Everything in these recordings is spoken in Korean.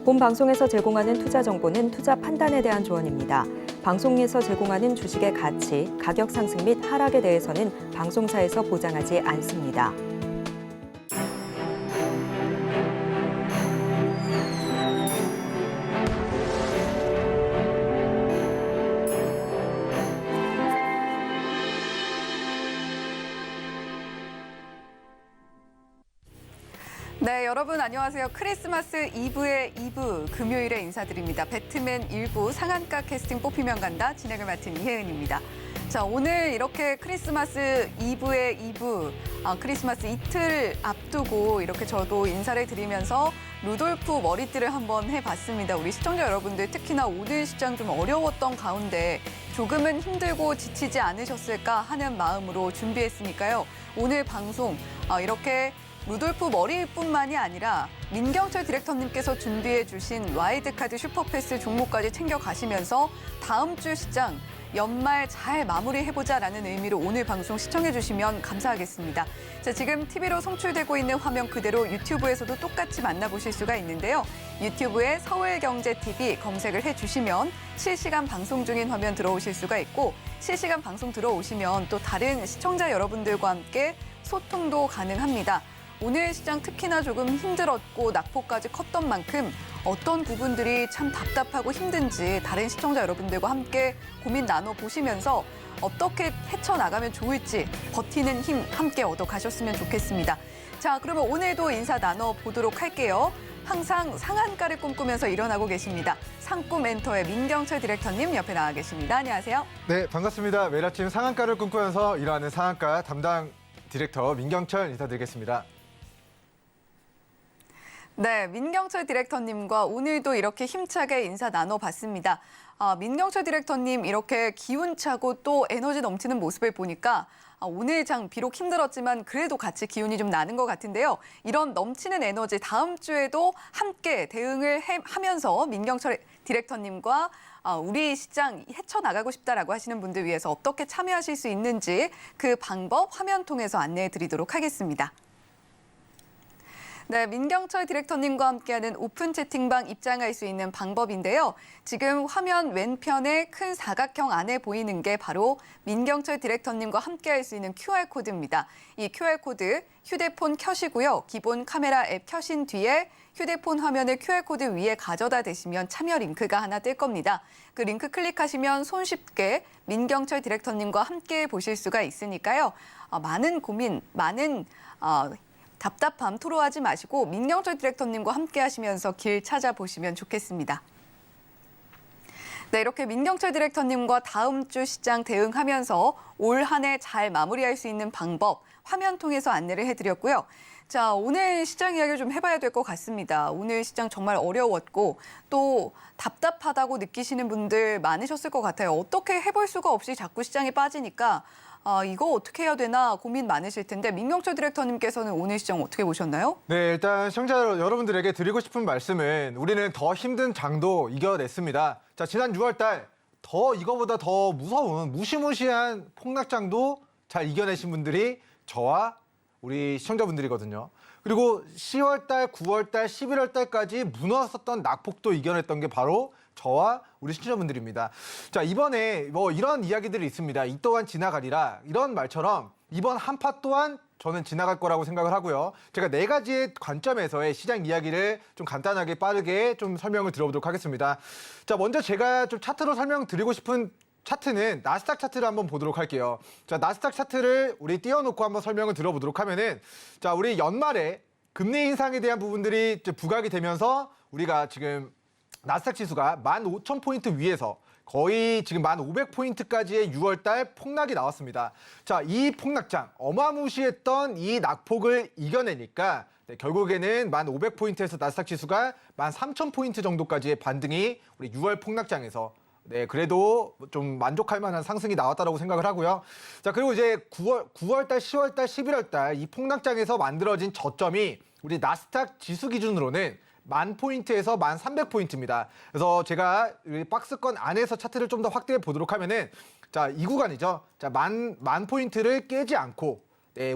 본 방송에서 제공하는 투자 정보는 투자 판단에 대한 조언입니다. 방송에서 제공하는 주식의 가치, 가격 상승 및 하락에 대해서는 방송사에서 보장하지 않습니다. 네, 여러분 안녕하세요. 크리스마스 이브의 이브 금요일에 인사드립니다. 배트맨 1부 상한가 캐스팅 뽑히면 간다 진행을 맡은 이혜은입니다. 자, 오늘 이렇게 크리스마스 이브의 이브, 크리스마스 이틀 앞두고 이렇게 저도 인사를 드리면서 루돌프 머리띠를 한번 해봤습니다. 우리 시청자 여러분들 특히나 오늘 시장 좀 어려웠던 가운데 조금은 힘들고 지치지 않으셨을까 하는 마음으로 준비했으니까요. 오늘 방송 이렇게 루돌프 머리뿐만이 아니라 민경철 디렉터님께서 준비해 주신 와일드카드 슈퍼패스 종목까지 챙겨가시면서 다음 주 시장 연말 잘 마무리해보자라는 의미로 오늘 방송 시청해 주시면 감사하겠습니다. 자, 지금 TV로 송출되고 있는 화면 그대로 유튜브에서도 똑같이 만나보실 수가 있는데요. 유튜브에 서울경제TV 검색을 해주시면 실시간 방송 중인 화면 들어오실 수가 있고 실시간 방송 들어오시면 또 다른 시청자 여러분들과 함께 소통도 가능합니다. 오늘 시장 특히나 조금 힘들었고 낙폭까지 컸던 만큼 어떤 부분들이 참 답답하고 힘든지 다른 시청자 여러분들과 함께 고민 나눠보시면서 어떻게 헤쳐나가면 좋을지 버티는 힘 함께 얻어가셨으면 좋겠습니다. 자, 그러면 오늘도 인사 나눠보도록 할게요. 항상 상한가를 꿈꾸면서 일어나고 계십니다. 상꿈엔터의 민경철 디렉터님 옆에 나와 계십니다. 안녕하세요. 네, 반갑습니다. 매일 아침 상한가를 꿈꾸면서 일어나는 상한가 담당 디렉터 민경철 인사드리겠습니다. 네, 민경철 디렉터님과 오늘도 이렇게 힘차게 인사 나눠봤습니다. 민경철 디렉터님 이렇게 기운차고 또 에너지 넘치는 모습을 보니까 오늘 장 비록 힘들었지만 그래도 같이 기운이 좀 나는 것 같은데요. 이런 넘치는 에너지 다음 주에도 함께 대응을 하면서 민경철 디렉터님과 우리 시장 헤쳐나가고 싶다라고 하시는 분들 위해서 어떻게 참여하실 수 있는지 그 방법 화면 통해서 안내해 드리도록 하겠습니다. 네, 민경철 디렉터님과 함께하는 오픈 채팅방 입장할 수 있는 방법인데요. 지금 화면 왼편에 큰 사각형 안에 보이는 게 바로 민경철 디렉터님과 함께할 수 있는 QR코드입니다. 이 QR코드 휴대폰 켜시고요. 기본 카메라 앱 켜신 뒤에 휴대폰 화면을 QR코드 위에 가져다 대시면 참여 링크가 하나 뜰 겁니다. 그 링크 클릭하시면 손쉽게 민경철 디렉터님과 함께 보실 수가 있으니까요. 많은 고민, 많은 답답함 토로하지 마시고 민경철 디렉터님과 함께 하시면서 길 찾아보시면 좋겠습니다. 네, 이렇게 민경철 디렉터님과 다음 주 시장 대응하면서 올 한 해 잘 마무리할 수 있는 방법 화면 통해서 안내를 해드렸고요. 자, 오늘 시장 이야기를 좀 해봐야 될 것 같습니다. 오늘 시장 정말 어려웠고 또 답답하다고 느끼시는 분들 많으셨을 것 같아요. 어떻게 해볼 수가 없이 자꾸 시장에 빠지니까 이거 어떻게 해야 되나 고민 많으실 텐데 민경철 디렉터님께서는 오늘 시장 어떻게 보셨나요? 네, 일단 시청자 여러분들에게 드리고 싶은 말씀은 우리는 더 힘든 장도 이겨냈습니다. 자, 지난 6월 달 더 이거보다 더 무서운 무시무시한 폭락장도 잘 이겨내신 분들이 저와 우리 시청자분들이거든요. 그리고 10월 달, 9월 달, 11월 달까지 무너졌었던 낙폭도 이겨냈던 게 바로 저와 우리 시청자분들입니다. 자, 이번에 뭐 이런 이야기들이 있습니다. 이 또한 지나가리라. 이런 말처럼 이번 한파 또한 저는 지나갈 거라고 생각을 하고요. 제가 네 가지의 관점에서의 시장 이야기를 좀 간단하게 빠르게 좀 설명을 드려보도록 하겠습니다. 자, 먼저 제가 좀 차트로 설명드리고 싶은 차트는 나스닥 차트를 한번 보도록 할게요. 자, 나스닥 차트를 우리 띄워놓고 한번 설명을 드려보도록 하면은, 자, 우리 연말에 금리 인상에 대한 부분들이 부각이 되면서 우리가 지금 나스닥 지수가 15,000포인트 위에서 거의 지금 1,500포인트까지의 6월달 폭락이 나왔습니다. 자, 이 폭락장, 어마무시했던 이 낙폭을 이겨내니까 결국에는 1,500포인트에서 나스닥 지수가 13,000포인트 정도까지의 반등이 우리 6월 폭락장에서 그래도 좀 만족할 만한 상승이 나왔다라고 생각을 하고요. 자, 그리고 이제 9월달, 10월달, 11월달 이 폭락장에서 만들어진 저점이 우리 나스닥 지수 기준으로는 10,000포인트에서 1,300포인트입니다. 그래서 제가 박스권 안에서 차트를 좀 더 확대해 보도록 하면은, 자, 이 구간이죠. 자, 만 포인트를 깨지 않고,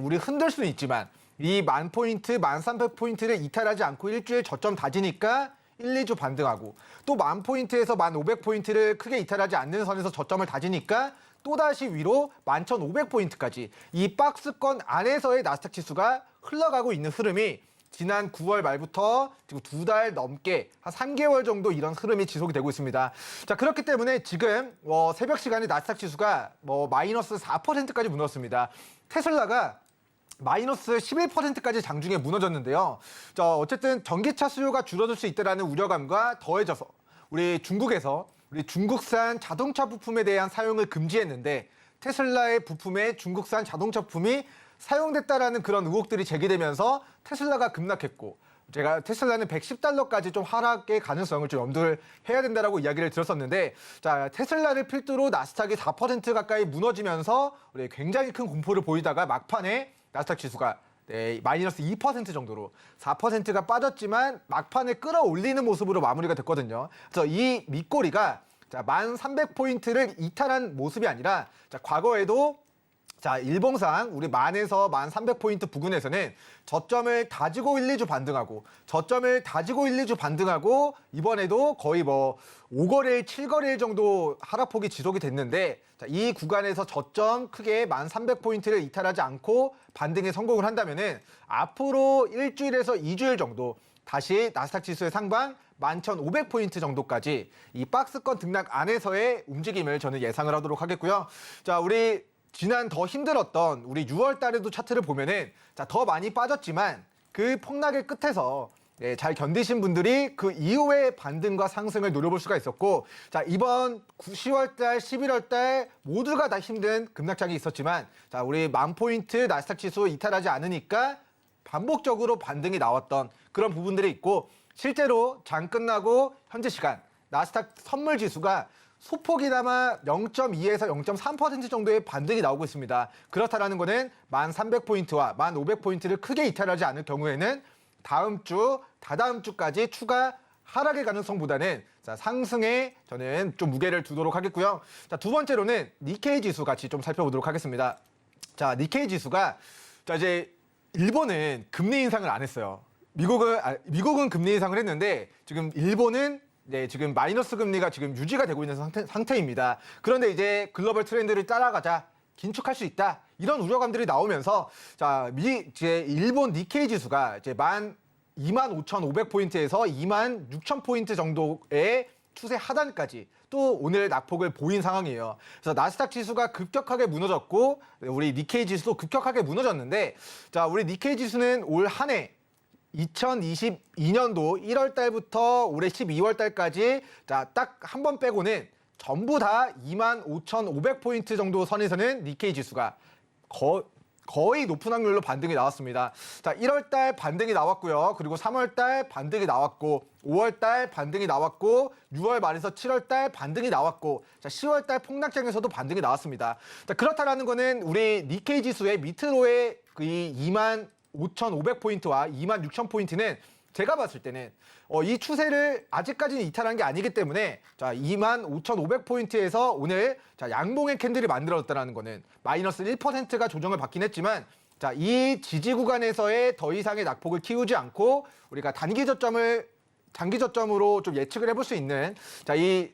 우리 흔들 수는 있지만, 이 10,000포인트, 1,300포인트를 이탈하지 않고 일주일 저점 다지니까 1, 2주 반등하고 또 10,000포인트에서 1,500포인트를 크게 이탈하지 않는 선에서 저점을 다지니까 또다시 위로 11,500포인트까지 이 박스권 안에서의 나스닥 지수가 흘러가고 있는 흐름이 지난 9월 말부터 지금 2달 넘게 한 3개월 정도 이런 흐름이 지속이 되고 있습니다. 자, 그렇기 때문에 지금 새벽 시간에 나스닥 지수가 마이너스 4%까지 무너졌습니다. 테슬라가 마이너스 11%까지 장중에 무너졌는데요. 자, 어쨌든 전기차 수요가 줄어들 수 있다는 우려감과 더해져서 우리 중국산 자동차 부품에 대한 사용을 금지했는데 테슬라의 부품에 중국산 자동차 부품이 사용됐다라는 그런 의혹들이 제기되면서 테슬라가 급락했고 제가 테슬라는 $110까지 좀 하락의 가능성을 좀 염두를 해야 된다라고 이야기를 들었었는데 자, 테슬라를 필두로 나스닥이 4% 가까이 무너지면서 우리 굉장히 큰 공포를 보이다가 막판에 나스닥 지수가 마이너스 2% 정도로 4%가 빠졌지만 막판에 끌어올리는 모습으로 마무리가 됐거든요. 그래서 이 밑꼬리가 1,300포인트를 이탈한 모습이 아니라 과거에도 일봉상 우리 1000에서 1,300포인트 부근에서는 저점을 다지고 1, 2주 반등하고 이번에도 거의 5거래일, 7거래일 정도 하락폭이 지속이 됐는데 이 구간에서 저점 크게 1,300포인트를 이탈하지 않고 반등에 성공을 한다면은 앞으로 일주일에서 2주일 정도 다시 나스닥 지수의 상방 11,500포인트 정도까지 이 박스권 등락 안에서의 움직임을 저는 예상을 하도록 하겠고요. 자, 우리 지난 더 힘들었던 우리 6월 달에도 차트를 보면은 더 많이 빠졌지만 그 폭락의 끝에서 잘 견디신 분들이 그 이후의 반등과 상승을 노려볼 수가 있었고 자, 이번 10월 달, 11월 달 모두가 다 힘든 급락장이 있었지만 자, 우리 10,000포인트 나스닥 지수 이탈하지 않으니까 반복적으로 반등이 나왔던 그런 부분들이 있고 실제로 장 끝나고 현재 시간 나스닥 선물 지수가 소폭이나마 0.2에서 0.3% 정도의 반등이 나오고 있습니다. 그렇다라는 것은 1,300포인트와 1,500포인트를 크게 이탈하지 않을 경우에는 다음 주, 다다음 주까지 추가 하락의 가능성보다는 상승에 저는 좀 무게를 두도록 하겠고요. 자, 두 번째로는 니케이 지수 같이 좀 살펴보도록 하겠습니다. 자, 니케이 지수가 이제 일본은 금리 인상을 안 했어요. 미국은 금리 인상을 했는데 지금 일본은 지금 마이너스 금리가 지금 유지가 되고 있는 상태입니다. 그런데 이제 글로벌 트렌드를 따라가자, 긴축할 수 있다. 이런 우려감들이 나오면서 자, 일본 니케이 지수가 이제 25,500포인트에서 26,000포인트 정도의 추세 하단까지 또 오늘 낙폭을 보인 상황이에요. 그래서 나스닥 지수가 급격하게 무너졌고 우리 니케이 지수도 급격하게 무너졌는데 자, 우리 니케이 지수는 올 한 해 2022년도 1월 달부터 올해 12월 달까지 딱 한 번 빼고는 전부 다 25,500포인트 정도 선에서는 니케이 지수가 거의 높은 확률로 반등이 나왔습니다. 자, 1월 달 반등이 나왔고요. 그리고 3월 달 반등이 나왔고 5월 달 반등이 나왔고 6월 말에서 7월 달 반등이 나왔고 자, 10월 달 폭락장에서도 반등이 나왔습니다. 자, 그렇다라는 거는 우리 니케이 지수의 밑으로의 이 25,500포인트와 26,000포인트는 제가 봤을 때는 이 추세를 아직까지는 이탈한 게 아니기 때문에 자, 25,500포인트에서 오늘 양봉의 캔들이 만들어졌다는 거는 마이너스 1%가 조정을 받긴 했지만 자, 이 지지 구간에서의 더 이상의 낙폭을 키우지 않고 우리가 단기 저점으로 좀 예측을 해볼 수 있는 자, 이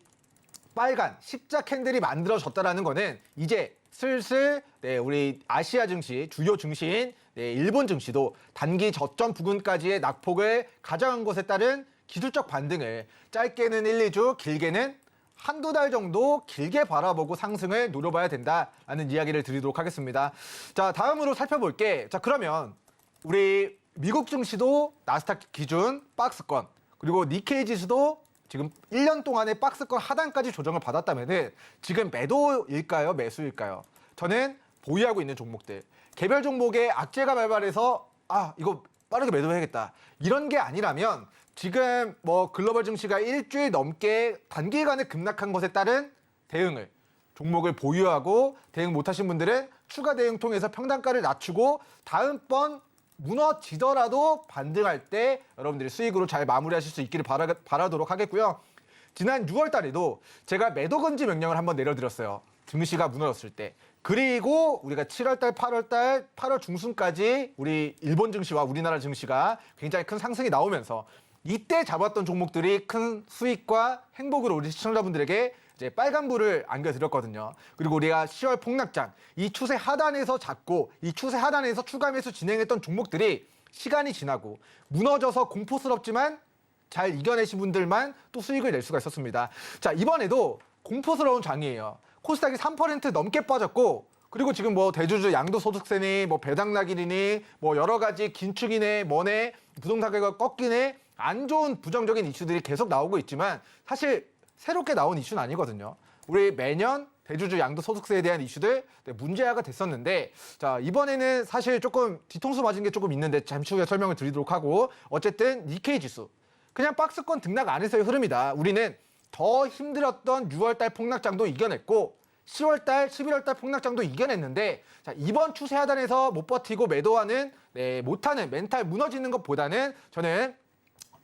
빨간 십자 캔들이 만들어졌다는 거는 이제 슬슬 우리 아시아 증시, 주요 증시인 일본 증시도 단기 저점 부근까지의 낙폭을 가져간 것에 따른 기술적 반등을 짧게는 1, 2주, 길게는 한두 달 정도 길게 바라보고 상승을 노려봐야 된다라는 이야기를 드리도록 하겠습니다. 자, 다음으로 살펴볼 게 자, 그러면 우리 미국 증시도 나스닥 기준 박스권 그리고 니케이 지수도 지금 1년 동안의 박스권 하단까지 조정을 받았다면 지금 매도일까요? 매수일까요? 저는 보유하고 있는 종목들. 개별 종목에 악재가 발발해서 이거 빠르게 매도해야겠다. 이런 게 아니라면 지금 글로벌 증시가 일주일 넘게 단기간에 급락한 것에 따른 대응을 종목을 보유하고 대응 못하신 분들은 추가 대응 통해서 평단가를 낮추고 다음번 무너지더라도 반등할 때 여러분들이 수익으로 잘 마무리하실 수 있기를 바라도록 하겠고요. 지난 6월 달에도 제가 매도 금지 명령을 한번 내려드렸어요. 증시가 무너졌을 때. 그리고 우리가 7월 달, 8월 달, 8월 중순까지 우리 일본 증시와 우리나라 증시가 굉장히 큰 상승이 나오면서 이때 잡았던 종목들이 큰 수익과 행복으로 우리 시청자분들에게 이제 빨간불을 안겨드렸거든요. 그리고 우리가 10월 폭락장, 이 추세 하단에서 잡고 이 추세 하단에서 추가 매수 진행했던 종목들이 시간이 지나고 무너져서 공포스럽지만 잘 이겨내신 분들만 또 수익을 낼 수가 있었습니다. 자, 이번에도 공포스러운 장이에요. 코스닥이 3% 넘게 빠졌고, 그리고 지금 뭐 대주주 양도소득세니 뭐 배당락이니 뭐 여러 가지 긴축이네 뭐네 부동산 가격 꺾이네 안 좋은 부정적인 이슈들이 계속 나오고 있지만 사실 새롭게 나온 이슈는 아니거든요. 우리 매년 대주주 양도소득세에 대한 이슈들 문제화가 됐었는데, 자, 이번에는 사실 조금 뒤통수 맞은 게 조금 있는데 잠시 후에 설명을 드리도록 하고, 어쨌든 니케이 지수 그냥 박스권 등락 안에서의 흐름이다. 우리는 더 힘들었던 6월달 폭락장도 이겨냈고 10월달, 11월달 폭락장도 이겨냈는데, 자, 이번 추세 하단에서 못 버티고 매도하는 못하는 멘탈 무너지는 것보다는 저는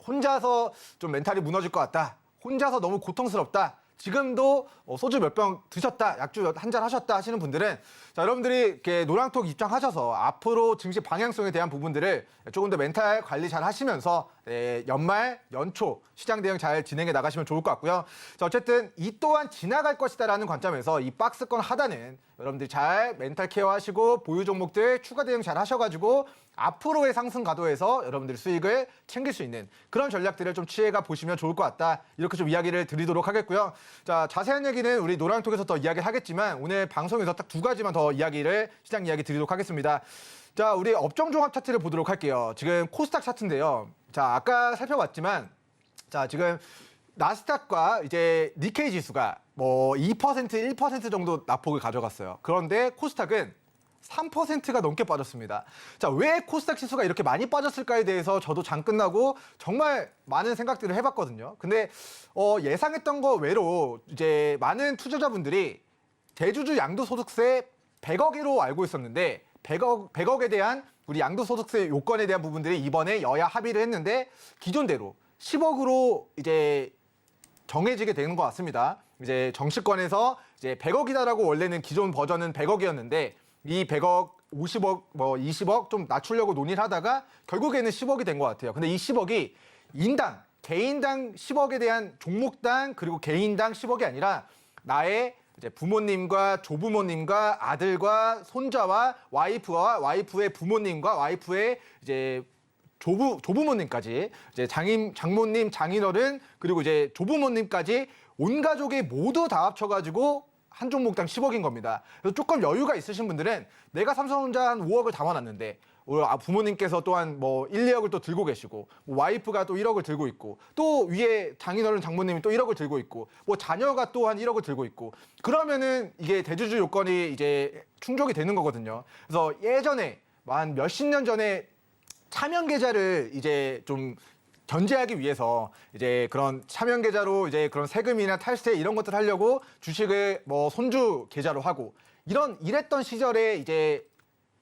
혼자서 좀 멘탈이 무너질 것 같다. 혼자서 너무 고통스럽다. 지금도 소주 몇 병 드셨다, 약주 한 잔 하셨다 하시는 분들은, 자, 여러분들이 이렇게 노랑톡 입장하셔서 앞으로 증시 방향성에 대한 부분들을 조금 더 멘탈 관리 잘 하시면서 연말, 연초 시장 대응 잘 진행해 나가시면 좋을 것 같고요. 자, 어쨌든 이 또한 지나갈 것이다라는 관점에서 이 박스권 하단은 여러분들이 잘 멘탈 케어하시고 보유 종목들 추가 대응 잘 하셔가지고 앞으로의 상승 가도에서 여러분들이 수익을 챙길 수 있는 그런 전략들을 좀 취해가 보시면 좋을 것 같다. 이렇게 좀 이야기를 드리도록 하겠고요. 자, 자세한 얘기는 우리 노랑톡에서 더 이야기를 하겠지만 오늘 방송에서 딱 두 가지만 더 이야기를 시장 이야기 드리도록 하겠습니다. 자, 우리 업종 종합 차트를 보도록 할게요. 지금 코스닥 차트인데요. 자, 아까 살펴봤지만, 자, 지금 나스닥과 이제 니케이 지수가 뭐 2%, 1% 정도 낙폭을 가져갔어요. 그런데 코스닥은 3%가 넘게 빠졌습니다. 자, 왜 코스닥 지수가 이렇게 많이 빠졌을까에 대해서 저도 장 끝나고 정말 많은 생각들을 해봤거든요. 근데 예상했던 거 외로 이제 많은 투자자분들이 대주주 양도소득세 100억으로 알고 있었는데 100억에 대한 우리 양도소득세 요건에 대한 부분들이 이번에 여야 합의를 했는데 기존대로 10억으로 이제 정해지게 되는 것 같습니다. 이제 정치권에서 이제 100억이다라고 원래는 기존 버전은 100억이었는데 이 100억, 50억, 뭐 20억 좀 낮추려고 논의를 하다가 결국에는 10억이 된 것 같아요. 근데 이 10억이 인당, 개인당 10억에 대한 종목당 그리고 개인당 10억이 아니라 나의 이제 부모님과 조부모님과 아들과 손자와 와이프와 와이프의 부모님과 와이프의 이제 조부모님까지 이제 장모님, 장인어른 그리고 이제 조부모님까지 온 가족이 모두 다 합쳐가지고 한 종목당 10억인 겁니다. 그래서 조금 여유가 있으신 분들은 내가 삼성전자 한 5억을 담아놨는데 부모님께서 또한 뭐 1, 2억을 또 들고 계시고 뭐 와이프가 또 1억을 들고 있고 또 위에 장인어른 장모님이 또 1억을 들고 있고 뭐 자녀가 또 한 1억을 들고 있고 그러면은 이게 대주주 요건이 이제 충족이 되는 거거든요. 그래서 예전에 한 몇십 년 전에 차명 계좌를 이제 좀 견제하기 위해서 이제 그런 차명 계좌로 이제 그런 세금이나 탈세 이런 것들 하려고 주식을 뭐 손주 계좌로 하고 이랬던 시절에 이제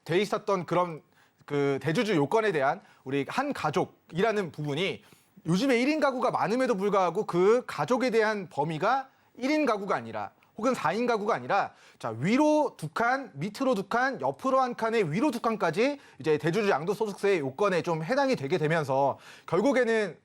돼 있었던 그런 그 대주주 요건에 대한 우리 한 가족이라는 부분이 요즘에 1인 가구가 많음에도 불구하고 그 가족에 대한 범위가 1인 가구가 아니라 혹은 4인 가구가 아니라 자, 위로 2칸, 밑으로 2칸, 옆으로 한 칸에 위로 2칸까지 이제 대주주 양도소득세 요건에 좀 해당이 되게 되면서 결국에는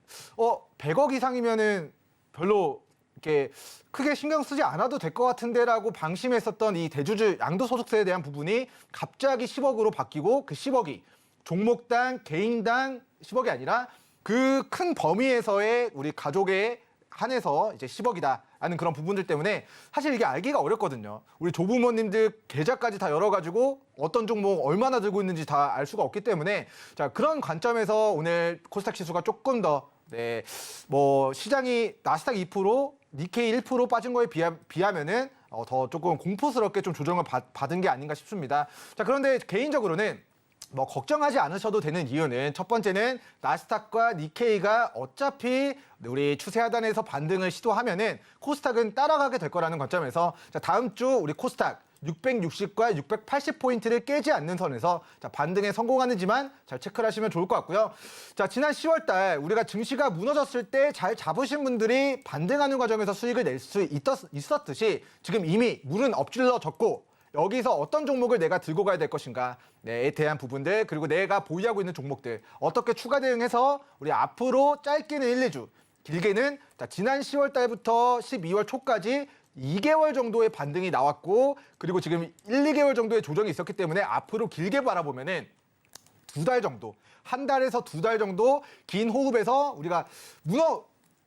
100억 이상이면은 별로 이렇게 크게 신경 쓰지 않아도 될 것 같은데라고 방심했었던 이 대주주 양도소득세에 대한 부분이 갑자기 10억으로 바뀌고 그 10억이 종목당, 개인당 10억이 아니라 그 큰 범위에서의 우리 가족에 한해서 이제 10억이다라는 그런 부분들 때문에 사실 이게 알기가 어렵거든요. 우리 조부모님들 계좌까지 다 열어가지고 어떤 종목 얼마나 들고 있는지 다 알 수가 없기 때문에 자, 그런 관점에서 오늘 코스닥 지수가 조금 더 뭐 시장이 나스닥 2%, 니케이 1% 빠진 거에 비하면은 더 조금 공포스럽게 좀 조정을 받은 게 아닌가 싶습니다. 자, 그런데 개인적으로는 뭐 걱정하지 않으셔도 되는 이유는 첫 번째는 나스닥과 니케이가 어차피 우리 추세 하단에서 반등을 시도하면은 코스닥은 따라가게 될 거라는 관점에서 자, 다음 주 우리 코스닥 660과 680포인트를 깨지 않는 선에서 자, 반등에 성공하는지만 잘 체크를 하시면 좋을 것 같고요. 자, 지난 10월 달 우리가 증시가 무너졌을 때 잘 잡으신 분들이 반등하는 과정에서 수익을 낼 수 있었듯이 지금 이미 물은 엎질러졌고 여기서 어떤 종목을 내가 들고 가야 될 것인가에 대한 부분들, 그리고 내가 보유하고 있는 종목들 어떻게 추가 대응해서 우리 앞으로 짧게는 1, 2주, 길게는 지난 10월 달부터 12월 초까지 2개월 정도의 반등이 나왔고, 그리고 지금 1, 2개월 정도의 조정이 있었기 때문에 앞으로 길게 바라보면은 2달 정도, 한 달에서 2달 정도 긴 호흡에서 우리가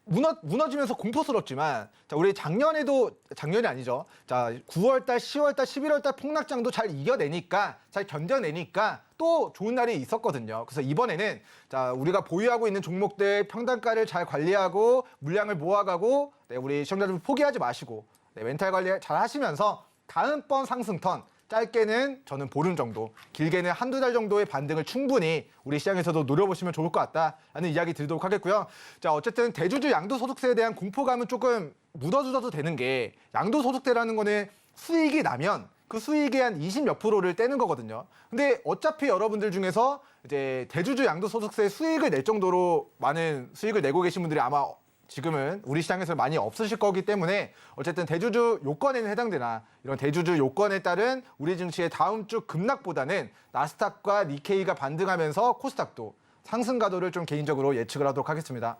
무너지면서 공포스럽지만, 자, 우리 작년이 아니죠. 자, 9월달, 10월달, 11월달 폭락장도 잘 이겨내니까, 잘 견뎌내니까 또 좋은 날이 있었거든요. 그래서 이번에는 자, 우리가 보유하고 있는 종목들 평단가를 잘 관리하고 물량을 모아가고, 네, 우리 시청자들 포기하지 마시고, 네, 멘탈 관리 잘 하시면서 다음번 상승턴, 짧게는 저는 보름 정도, 길게는 한두 달 정도의 반등을 충분히 우리 시장에서도 노려보시면 좋을 것 같다라는 이야기 드리도록 하겠고요. 자, 어쨌든 대주주 양도소득세에 대한 공포감은 조금 묻어두셔도 되는 게, 양도소득세라는 거는 수익이 나면 그 수익의 한 20몇 %를 떼는 거거든요. 근데 어차피 여러분들 중에서 이제 대주주 양도소득세 수익을 낼 정도로 많은 수익을 내고 계신 분들이 아마 지금은 우리 시장에서 많이 없으실 거기 때문에, 어쨌든 대주주 요건에는 해당되나 이런 대주주 요건에 따른 우리 증시의 다음 주 급락보다는 나스닥과 니케이가 반등하면서 코스닥도 상승 가도를 좀 개인적으로 예측을 하도록 하겠습니다.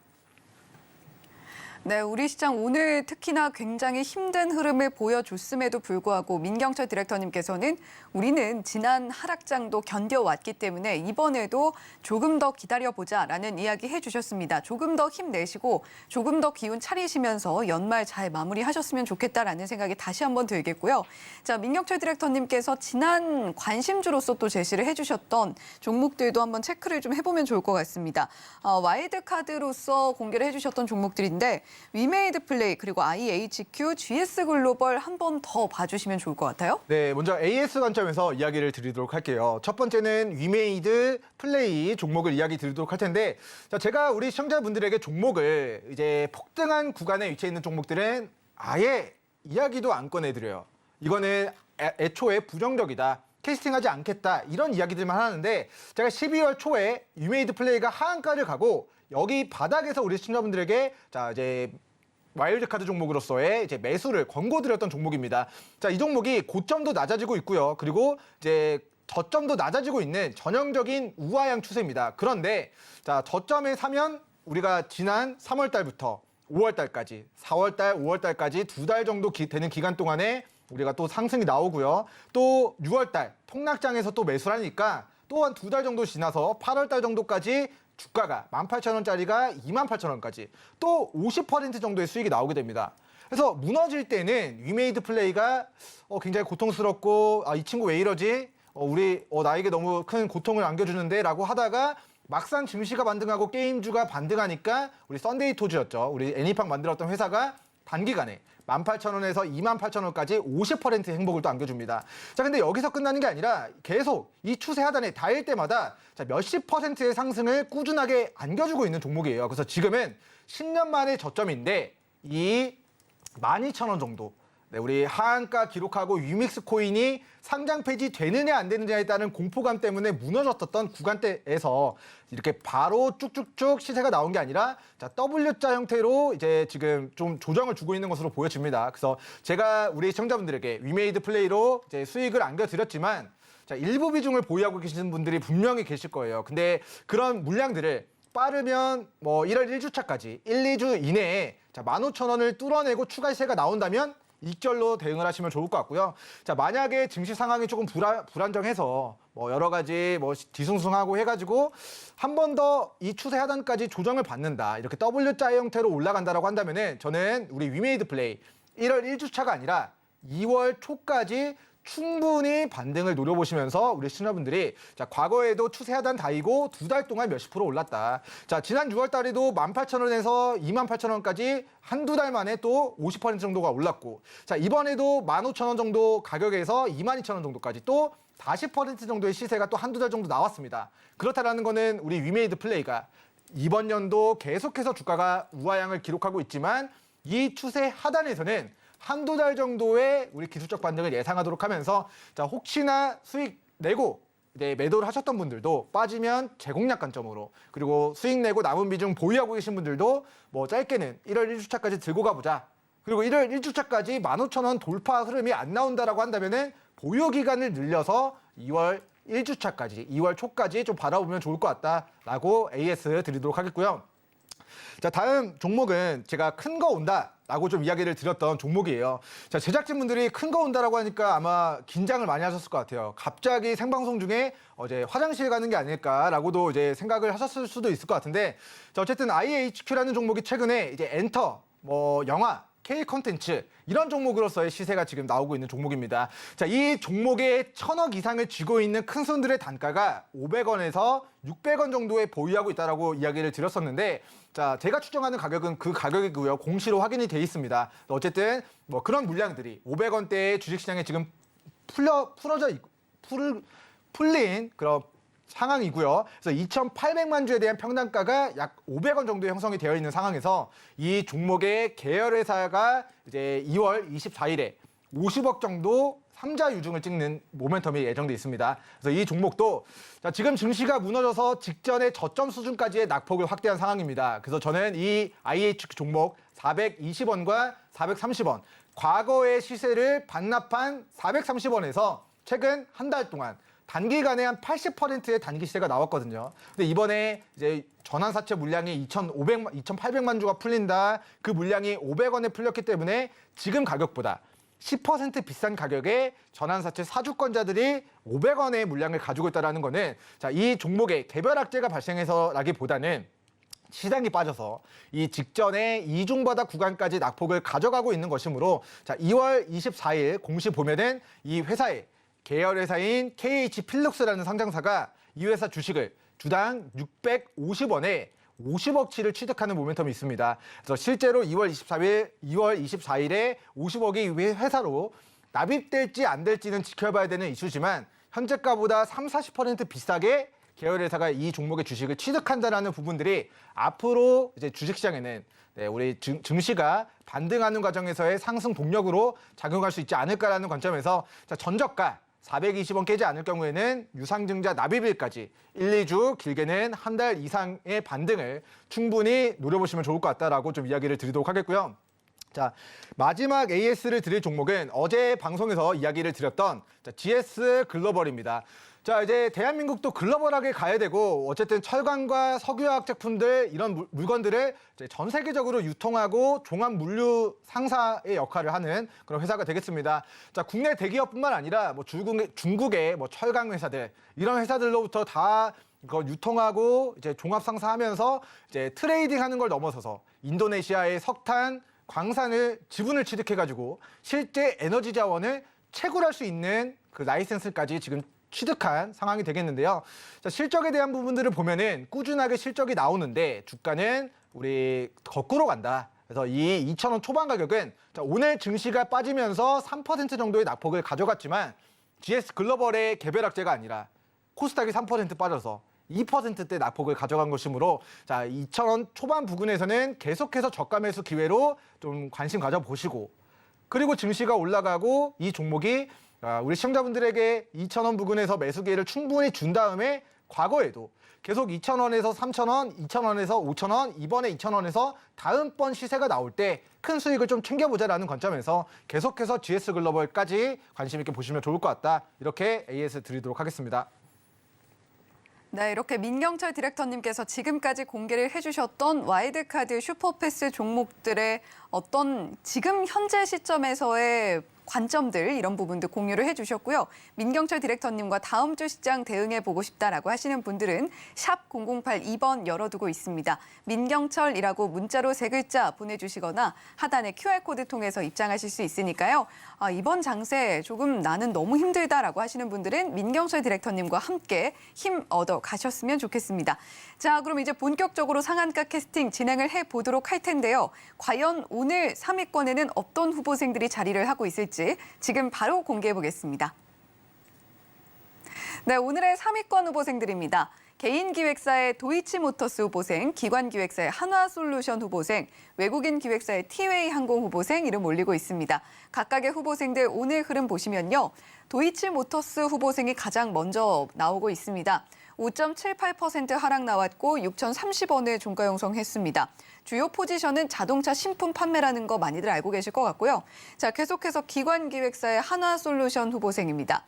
네, 우리 시장 오늘 특히나 굉장히 힘든 흐름을 보여줬음에도 불구하고 민경철 디렉터님께서는 우리는 지난 하락장도 견뎌왔기 때문에 이번에도 조금 더 기다려보자라는 이야기 해주셨습니다. 조금 더 힘내시고 조금 더 기운 차리시면서 연말 잘 마무리하셨으면 좋겠다라는 생각이 다시 한번 들겠고요. 자, 민경철 디렉터님께서 지난 관심주로서 또 제시를 해주셨던 종목들도 한번 체크를 좀 해보면 좋을 것 같습니다. 와일드카드로서 공개를 해주셨던 종목들인데, 위메이드 플레이, 그리고 IHQ, GS글로벌 한 번 더 봐주시면 좋을 것 같아요. 네, 먼저 AS 관점에서 이야기를 드리도록 할게요. 첫 번째는 위메이드 플레이 종목을 이야기 드리도록 할 텐데, 자, 제가 우리 시청자분들에게 종목을 이제 폭등한 구간에 위치해 있는 종목들은 아예 이야기도 안 꺼내드려요. 이거는 애초에 부정적이다, 캐스팅하지 않겠다, 이런 이야기들만 하는데, 제가 12월 초에 위메이드 플레이가 하한가를 가고 여기 바닥에서 우리 시청자분들에게 자, 이제 와일드카드 종목으로서의 이제 매수를 권고드렸던 종목입니다. 자, 이 종목이 고점도 낮아지고 있고요. 그리고 이제 저점도 낮아지고 있는 전형적인 우하향 추세입니다. 그런데 자, 저점에 사면 우리가 지난 3월 달부터 5월 달까지, 4월 달, 5월 달까지 2달 정도 되는 기간 동안에 우리가 또 상승이 나오고요. 또 6월 달 폭락장에서 또 매수를 하니까 또 한 2달 정도 지나서 8월 달 정도까지 주가가 18,000원짜리가 28,000원까지 또 50% 정도의 수익이 나오게 됩니다. 그래서 무너질 때는 위메이드 플레이가 굉장히 고통스럽고, 이 친구 왜 이러지? 우리 나에게 너무 큰 고통을 안겨주는데 라고 하다가 막상 증시가 반등하고 게임주가 반등하니까 우리 썬데이 토즈였죠. 우리 애니팡 만들었던 회사가 단기간에 18,000원에서 28,000원까지 50% 행복을 또 안겨줍니다. 자, 근데 여기서 끝나는 게 아니라 계속 이 추세 하단에 닿을 때마다 자, 몇십 %의 상승을 꾸준하게 안겨주고 있는 종목이에요. 그래서 지금은 10년 만의 저점인데 이 12,000원 정도, 네, 우리 하한가 기록하고 유믹스 코인이 상장 폐지되느냐 안 되느냐에 따른 공포감 때문에 무너졌던 구간대에서 이렇게 바로 쭉쭉쭉 시세가 나온 게 아니라 자, W자 형태로 이제 지금 좀 조정을 주고 있는 것으로 보여집니다. 그래서 제가 우리 시청자분들에게 위메이드 플레이로 이제 수익을 안겨드렸지만, 자, 일부 비중을 보유하고 계시는 분들이 분명히 계실 거예요. 근데 그런 물량들을 빠르면 뭐 1월 1주차까지 1, 2주 이내에 자, 15,000원을 뚫어내고 추가 시세가 나온다면 익절로 대응을 하시면 좋을 것 같고요. 자, 만약에 증시 상황이 조금 불안정해서 뭐 여러 가지 뭐 뒤숭숭하고 해가지고 한 번 더 이 추세 하단까지 조정을 받는다, 이렇게 W자 형태로 올라간다라고 한다면은 저는 우리 위메이드 플레이 1월 1주차가 아니라 2월 초까지 충분히 반등을 노려보시면서 우리 시청자분들이 자, 과거에도 추세 하단 다이고 2달 동안 몇십 % 올랐다. 자, 지난 6월 달에도 18,000원에서 28,000원까지 한두 달 만에 또 50% 정도가 올랐고, 자, 이번에도 15,000원 정도 가격에서 22,000원 정도까지 또 40% 정도의 시세가 또 한두 달 정도 나왔습니다. 그렇다라는 거는 우리 위메이드 플레이가 이번 연도 계속해서 주가가 우하향을 기록하고 있지만 이 추세 하단에서는 한두 달 정도의 우리 기술적 반등을 예상하도록 하면서, 자, 혹시나 수익 내고 이제 매도를 하셨던 분들도 빠지면 제공략 관점으로, 그리고 수익 내고 남은 비중 보유하고 계신 분들도 뭐 짧게는 1월 1주차까지 들고 가보자. 그리고 1월 1주차까지 15,000원 돌파 흐름이 안 나온다라고 한다면은 보유 기간을 늘려서 2월 1주차까지, 2월 초까지 좀 바라보면 좋을 것 같다라고 AS 드리도록 하겠고요. 자, 다음 종목은 제가 큰 거 온다라고 좀 이야기를 드렸던 종목이에요. 자, 제작진분들이 큰 거 온다라고 하니까 아마 긴장을 많이 하셨을 것 같아요. 갑자기 생방송 중에 어제 화장실 가는 게 아닐까라고도 이제 생각을 하셨을 수도 있을 것 같은데, 자, 어쨌든 IHQ라는 종목이 최근에 이제 엔터, 영화, K 콘텐츠 이런 종목으로서의 시세가 지금 나오고 있는 종목입니다. 자, 이 종목의 1,000억 이상을 쥐고 있는 큰 손들의 단가가 500원에서 600원 정도에 보유하고 있다라고 이야기를 드렸었는데, 자, 제가 추정하는 가격은 그 가격이고요. 공시로 확인이 돼 있습니다. 어쨌든 그런 물량들이 500원대의 주식시장에 지금 풀린 그런 상황이고요. 그래서 2,800만 주에 대한 평단가가 약 500원 정도 형성이 되어 있는 상황에서 이 종목의 계열회사가 이제 2월 24일에 50억 정도 3자 유증을 찍는 모멘텀이 예정돼 있습니다. 그래서 이 종목도 지금 증시가 무너져서 직전의 저점 수준까지의 낙폭을 확대한 상황입니다. 그래서 저는 이 IHQ 종목 420원과 430원, 과거의 시세를 반납한 430원에서 최근 한 달 동안 단기간에 한 80%의 단기 시세가 나왔거든요. 근데 이번에 이제 전환사채 물량이 2,800만 주가 풀린다. 그 물량이 500원에 풀렸기 때문에 지금 가격보다 10% 비싼 가격에 전환사채 사주권자들이 500원의 물량을 가지고 있다는 거는, 자, 이 종목에 개별악재가 발생해서라기보다는 시장이 빠져서 이 직전에 이중바닥 구간까지 낙폭을 가져가고 있는 것이므로, 자, 2월 24일 공시 보면은 이 회사의 계열회사인 KH 필룩스라는 상장사가 이 회사 주식을 주당 650원에 50억치를 취득하는 모멘텀이 있습니다. 그래서 실제로 2월 24일에 50억이 회사로 납입될지 안 될지는 지켜봐야 되는 이슈지만, 현재가보다 30-40% 비싸게 계열회사가 이 종목의 주식을 취득한다는 부분들이 앞으로 이제 주식시장에는 우리 증시가 반등하는 과정에서의 상승 동력으로 작용할 수 있지 않을까라는 관점에서, 자, 전저가 420원 깨지 않을 경우에는 유상증자 납입일까지 1, 2주, 길게는 한 달 이상의 반등을 충분히 노려보시면 좋을 것 같다라고 좀 이야기를 드리도록 하겠고요. 자, 마지막 AS를 드릴 종목은 어제 방송에서 이야기를 드렸던 GS 글로벌입니다. 자, 이제 대한민국도 글로벌하게 가야 되고, 어쨌든 철강과 석유화학 제품들 이런 물건들을 이제 전 세계적으로 유통하고 종합 물류 상사의 역할을 하는 그런 회사가 되겠습니다. 자, 국내 대기업뿐만 아니라 중국의 철강 회사들, 이런 회사들로부터 다 이거 유통하고 이제 종합 상사하면서 이제 트레이딩하는 걸 넘어서서 인도네시아의 석탄, 광산을 지분을 취득해가지고 실제 에너지 자원을 채굴할 수 있는 그 라이센스까지 지금 취득한 상황이 되겠는데요. 자, 실적에 대한 부분들을 보면은 꾸준하게 실적이 나오는데 주가는 우리 거꾸로 간다. 그래서 이 2,000원 초반 가격은, 자, 오늘 증시가 빠지면서 3% 정도의 낙폭을 가져갔지만 GS 글로벌의 개별악재가 아니라 코스닥이 3% 빠져서 2%대 낙폭을 가져간 것이므로, 자, 2,000원 초반 부근에서는 계속해서 저가 매수 기회로 좀 관심 가져보시고, 그리고 증시가 올라가고 이 종목이 우리 시청자분들에게 2,000원 부근에서 매수 기회를 충분히 준 다음에 과거에도 계속 2,000원에서 3,000원, 2,000원에서 5,000원, 이번에 2,000원에서 다음번 시세가 나올 때 큰 수익을 좀 챙겨보자라는 관점에서 계속해서 GS 글로벌까지 관심 있게 보시면 좋을 것 같다. 이렇게 AS 드리도록 하겠습니다. 네, 이렇게 민경철 디렉터님께서 지금까지 공개를 해주셨던 와일드카드 슈퍼패스 종목들의 어떤 지금 현재 시점에서의 관점들, 이런 부분도 공유를 해주셨고요. 민경철 디렉터님과 다음 주 시장 대응해보고 싶다라고 하시는 분들은 샵 0082번 열어두고 있습니다. 민경철이라고 문자로 3글자 보내주시거나 하단의 QR코드 통해서 입장하실 수 있으니까요. 이번 장세 조금 나는 너무 힘들다라고 하시는 분들은 민경철 디렉터님과 함께 힘 얻어 가셨으면 좋겠습니다. 자, 그럼 이제 본격적으로 상한가 캐스팅 진행을 해보도록 할 텐데요. 과연 오늘 3위권에는 어떤 후보생들이 자리를 하고 있을지 지금 바로 공개해 보겠습니다. 네, 오늘의 3위권 후보생들입니다. 개인 기획사의 도이치모터스 후보생, 기관 기획사의 한화솔루션 후보생, 외국인 기획사의 티웨이 항공 후보생 이름 올리고 있습니다. 각각의 후보생들 오늘 흐름 보시면요. 도이치모터스 후보생이 가장 먼저 나오고 있습니다. 5.78% 하락 나왔고 6,030원에 종가 형성했습니다. 주요 포지션은 자동차 신품 판매라는 거 많이들 알고 계실 것 같고요. 자, 계속해서 기관기획사의 한화솔루션 후보생입니다.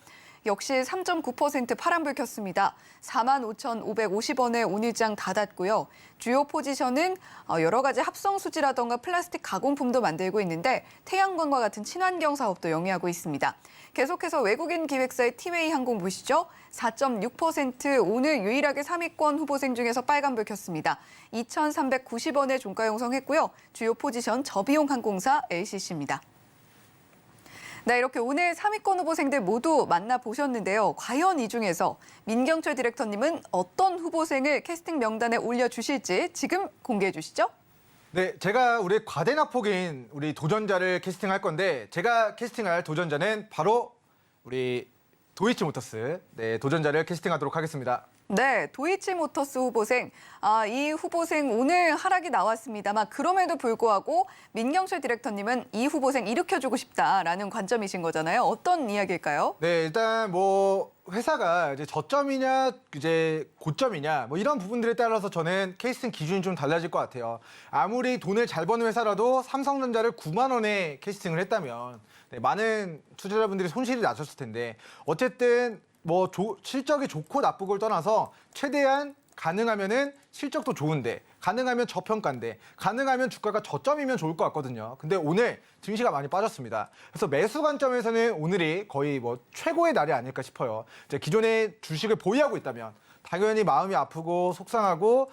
역시 3.9% 파란불 켰습니다. 45,550원에 오늘장 닫았고요. 주요 포지션은 여러 가지 합성 수지라던가 플라스틱 가공품도 만들고 있는데 태양광과 같은 친환경 사업도 영위하고 있습니다. 계속해서 외국인 기획사의 티웨이 항공 보시죠. 4.6% 오늘 유일하게 3위권 후보생 중에서 빨간불 켰습니다. 2,390원에 종가 형성했고요. 주요 포지션 저비용 항공사 LCC입니다. 네, 이렇게 오늘 3위권 후보생들 모두 만나보셨는데요. 과연 이 중에서 민경철 디렉터님은 어떤 후보생을 캐스팅 명단에 올려주실지 지금 공개해 주시죠. 네, 제가 우리 과대납폭인 우리 도전자를 캐스팅할 건데 제가 캐스팅할 도전자는 바로 우리 도이치모터스 도전자를 캐스팅하도록 하겠습니다. 네, 도이치모터스 후보생. 이 후보생 오늘 하락이 나왔습니다만 그럼에도 불구하고 민경철 디렉터님은 이 후보생 일으켜주고 싶다라는 관점이신 거잖아요. 어떤 이야기일까요? 네, 일단 뭐 회사가 이제 저점이냐 이제 고점이냐 뭐 이런 부분들에 따라서 저는 캐스팅 기준이 좀 달라질 것 같아요. 아무리 돈을 잘 버는 회사라도 삼성전자를 9만 원에 캐스팅을 했다면 많은 투자자분들이 손실이 나셨을 텐데 어쨌든 뭐 실적이 좋고 나쁘고를 떠나서 최대한 가능하면은 실적도 좋은데 가능하면 저평가인데 가능하면 주가가 저점이면 좋을 것 같거든요. 근데 오늘 증시가 많이 빠졌습니다. 그래서 매수 관점에서는 오늘이 거의 뭐 최고의 날이 아닐까 싶어요. 이제 기존에 주식을 보유하고 있다면 당연히 마음이 아프고 속상하고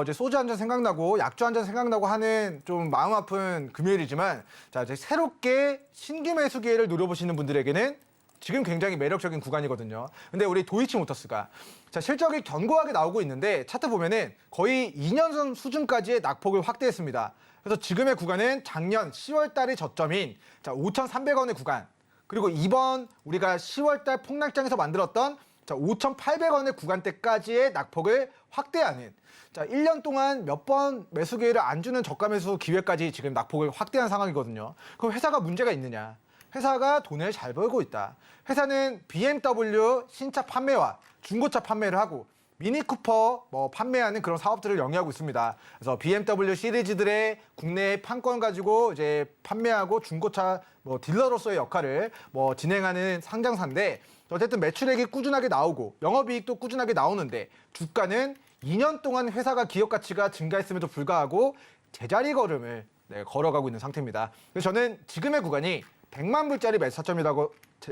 이제 소주 한 잔 생각나고 약주 한 잔 생각나고 하는 좀 마음 아픈 금요일이지만 자 이제 새롭게 신규 매수 기회를 노려보시는 분들에게는 지금 굉장히 매력적인 구간이거든요. 근데 우리 도이치모터스가 자 실적이 견고하게 나오고 있는데 차트 보면은 거의 2년 전 수준까지의 낙폭을 확대했습니다. 그래서 지금의 구간은 작년 10월 달의 저점인 자 5,300원의 구간 그리고 이번 우리가 10월 달 폭락장에서 만들었던 자 5,800원의 구간대까지의 낙폭을 확대하는 자 1년 동안 몇 번 매수 기회를 안 주는 저가 매수 기회까지 지금 낙폭을 확대한 상황이거든요. 그럼 회사가 문제가 있느냐? 회사가 돈을 잘 벌고 있다. 회사는 BMW 신차 판매와 중고차 판매를 하고 미니쿠퍼 뭐 판매하는 그런 사업들을 영위하고 있습니다. 그래서 BMW 시리즈들의 국내 판권 가지고 이제 판매하고 중고차 뭐 딜러로서의 역할을 뭐 진행하는 상장사인데 어쨌든 매출액이 꾸준하게 나오고 영업이익도 꾸준하게 나오는데 주가는 2년 동안 회사가 기업 가치가 증가했음에도 불구하고 제자리 걸음을 걸어가고 있는 상태입니다. 그래서 저는 지금의 구간이 100만 불짜리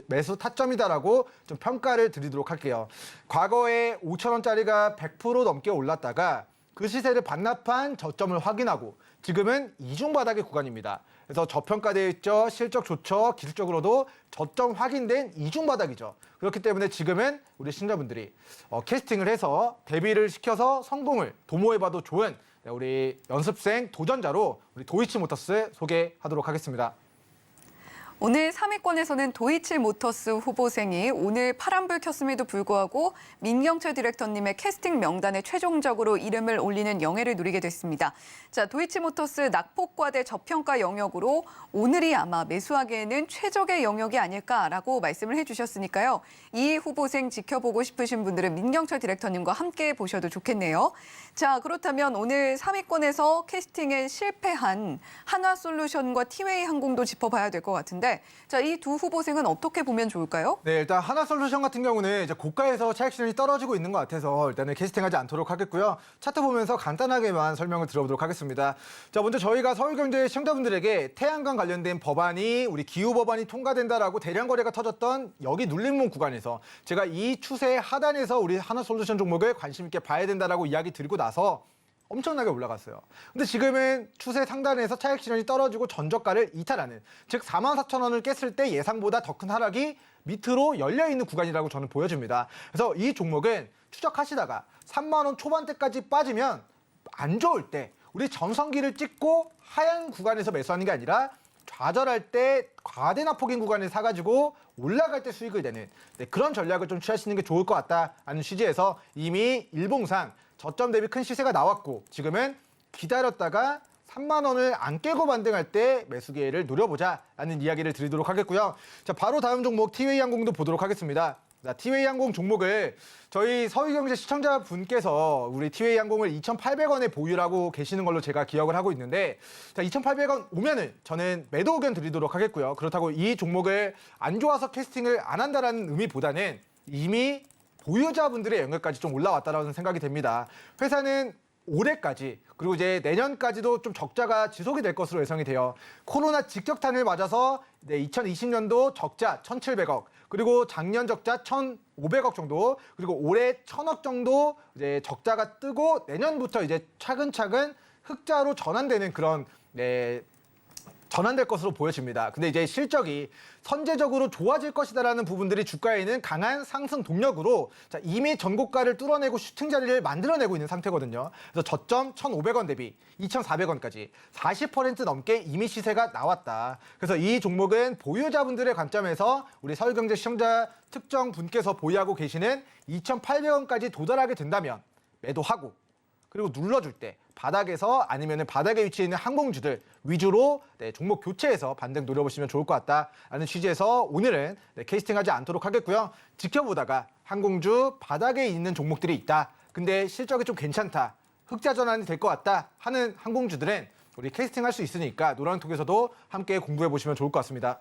매수 타점이다라고 좀 평가를 드리도록 할게요. 과거에 5,000원짜리가 100% 넘게 올랐다가 그 시세를 반납한 저점을 확인하고 지금은 이중바닥의 구간입니다. 그래서 저평가되어 있죠. 실적 좋죠. 기술적으로도 저점 확인된 이중바닥이죠. 그렇기 때문에 지금은 우리 신자분들이 캐스팅을 해서 대비를 시켜서 성공을 도모해봐도 좋은 우리 연습생 도전자로 우리 도이치모터스 소개하도록 하겠습니다. 오늘 3위권에서는 도이치모터스 후보생이 오늘 파란불 켰음에도 불구하고 민경철 디렉터님의 캐스팅 명단에 최종적으로 이름을 올리는 영예를 누리게 됐습니다. 자, 도이치모터스 낙폭과대 저평가 영역으로 오늘이 아마 매수하기에는 최적의 영역이 아닐까라고 말씀을 해주셨으니까요. 이 후보생 지켜보고 싶으신 분들은 민경철 디렉터님과 함께 보셔도 좋겠네요. 자, 그렇다면 오늘 3위권에서 캐스팅에 실패한 한화솔루션과 티웨이 항공도 짚어봐야 될 것 같은데 자, 이 두 후보생은 어떻게 보면 좋을까요? 네, 일단 한화솔루션 같은 경우는 이제 고가에서 차익 실현이 떨어지고 있는 것 같아서 일단은 캐스팅하지 않도록 하겠고요. 차트 보면서 간단하게만 설명을 드려보도록 하겠습니다. 자, 먼저 저희가 서울경제 시청자분들에게 태양광 관련된 법안이 우리 기후 법안이 통과된다라고 대량 거래가 터졌던 여기 눌림목 구간에서 제가 이 추세 하단에서 우리 한화솔루션 종목을 관심 있게 봐야 된다라고 이야기 드리고 나서 엄청나게 올라갔어요. 근데 지금은 추세 상단에서 차익 실현이 떨어지고 전저가를 이탈하는 즉 44,000원을 깼을 때 예상보다 더 큰 하락이 밑으로 열려있는 구간이라고 저는 보여집니다. 그래서 이 종목은 추적하시다가 3만 원 초반대까지 빠지면 안 좋을 때 우리 전성기를 찍고 하향 구간에서 매수하는 게 아니라 좌절할 때 과대납폭인 구간을 사가지고 올라갈 때 수익을 내는 그런 전략을 좀 취하시는 게 좋을 것 같다는 취지에서 이미 일봉상 저점 대비 큰 시세가 나왔고 지금은 기다렸다가 3만 원을 안 깨고 반등할 때 매수 기회를 노려보자라는 이야기를 드리도록 하겠고요. 자, 바로 다음 종목 티웨이 항공도 보도록 하겠습니다. 티웨이 항공 종목을 저희 서울경제 시청자분께서 우리 티웨이 항공을 2,800원에 보유하고 계시는 걸로 제가 기억을 하고 있는데, 자, 2,800원 오면은 저는 매도 의견 드리도록 하겠고요. 그렇다고 이 종목을 안 좋아서 캐스팅을 안 한다라는 의미보다는 이미 보유자분들의 영역까지 좀 올라왔다라는 생각이 됩니다. 회사는 올해까지 그리고 이제 내년까지도 좀 적자가 지속이 될 것으로 예상이 돼요. 코로나 직격탄을 맞아서 2020년도 적자 1,700억, 그리고 작년 적자 1,500억 정도, 그리고 올해 1,000억 정도 이제 적자가 뜨고 내년부터 이제 차근차근 흑자로 전환되는 그런 전환될 것으로 보여집니다. 근데 이제 실적이 선제적으로 좋아질 것이다라는 부분들이 주가에는 강한 상승 동력으로 이미 전고가를 뚫어내고 슈팅 자리를 만들어내고 있는 상태거든요. 그래서 저점 1,500원 대비 2,400원까지 40% 넘게 이미 시세가 나왔다. 그래서 이 종목은 보유자분들의 관점에서 우리 서울경제 시청자 특정 분께서 보유하고 계시는 2,800원까지 도달하게 된다면 매도하고, 그리고 눌러줄 때 바닥에서 아니면 바닥에 위치해 있는 항공주들 위주로 종목 교체해서 반등 노려보시면 좋을 것 같다라는 취지에서 오늘은 캐스팅하지 않도록 하겠고요. 지켜보다가 항공주 바닥에 있는 종목들이 있다, 근데 실적이 좀 괜찮다, 흑자 전환이 될 것 같다 하는 항공주들은 우리 캐스팅할 수 있으니까 노랑톡에서도 함께 공부해보시면 좋을 것 같습니다.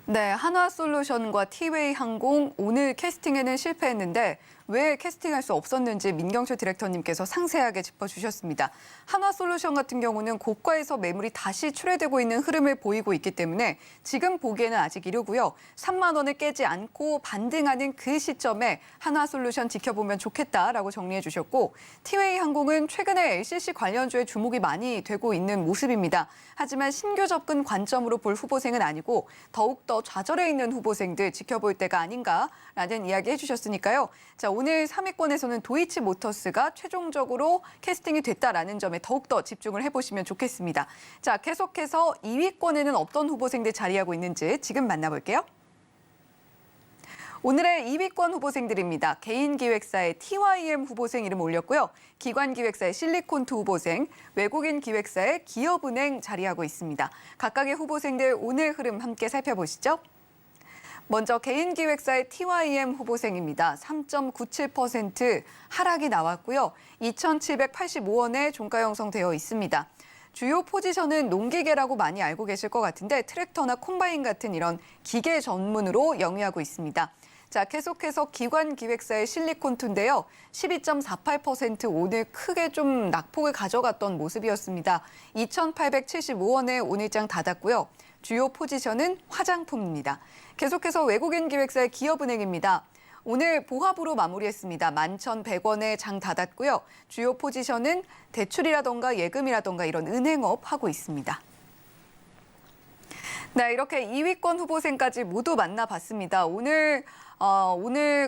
네, 한화솔루션과 티웨이 항공 오늘 캐스팅에는 실패했는데 왜 캐스팅할 수 없었는지 민경철 디렉터님께서 상세하게 짚어주셨습니다. 한화솔루션 같은 경우는 고가에서 매물이 다시 출회되고 있는 흐름을 보이고 있기 때문에 지금 보기에는 아직 이르고요. 3만 원을 깨지 않고 반등하는 그 시점에 한화솔루션 지켜보면 좋겠다라고 정리해 주셨고, 티웨이 항공은 최근에 LCC 관련주에 주목이 많이 되고 있는 모습입니다. 하지만 신규 접근 관점으로 볼 후보생은 아니고 더욱더 좌절해 있는 후보생들 지켜볼 때가 아닌가라는 이야기 해주셨으니까요. 자, 오늘 3위권에서는 도이치모터스가 최종적으로 캐스팅이 됐다라는 점에 더욱더 집중을 해보시면 좋겠습니다. 자, 계속해서 2위권에는 어떤 후보생들 자리하고 있는지 지금 만나볼게요. 오늘의 2위권 후보생들입니다. 개인기획사의 TYM 후보생 이름 올렸고요. 기관기획사의 실리콘투 후보생, 외국인 기획사의 기업은행 자리하고 있습니다. 각각의 후보생들 오늘 흐름 함께 살펴보시죠. 먼저 개인기획사의 TYM 후보생입니다. 3.97% 하락이 나왔고요. 2,785원에 종가 형성되어 있습니다. 주요 포지션은 농기계라고 많이 알고 계실 것 같은데 트랙터나 콤바인 같은 이런 기계 전문으로 영위하고 있습니다. 자, 계속해서 기관기획사의 실리콘투인데요. 12.48% 오늘 크게 좀 낙폭을 가져갔던 모습이었습니다. 2,875원에 오늘장 닫았고요. 주요 포지션은 화장품입니다. 계속해서 외국인 기획사의 기업은행입니다. 오늘 보합으로 마무리했습니다. 11,100원에 장 닫았고요. 주요 포지션은 대출이라던가 예금이라던가 이런 은행업 하고 있습니다. 네, 이렇게 2위권 후보생까지 모두 만나봤습니다. 오늘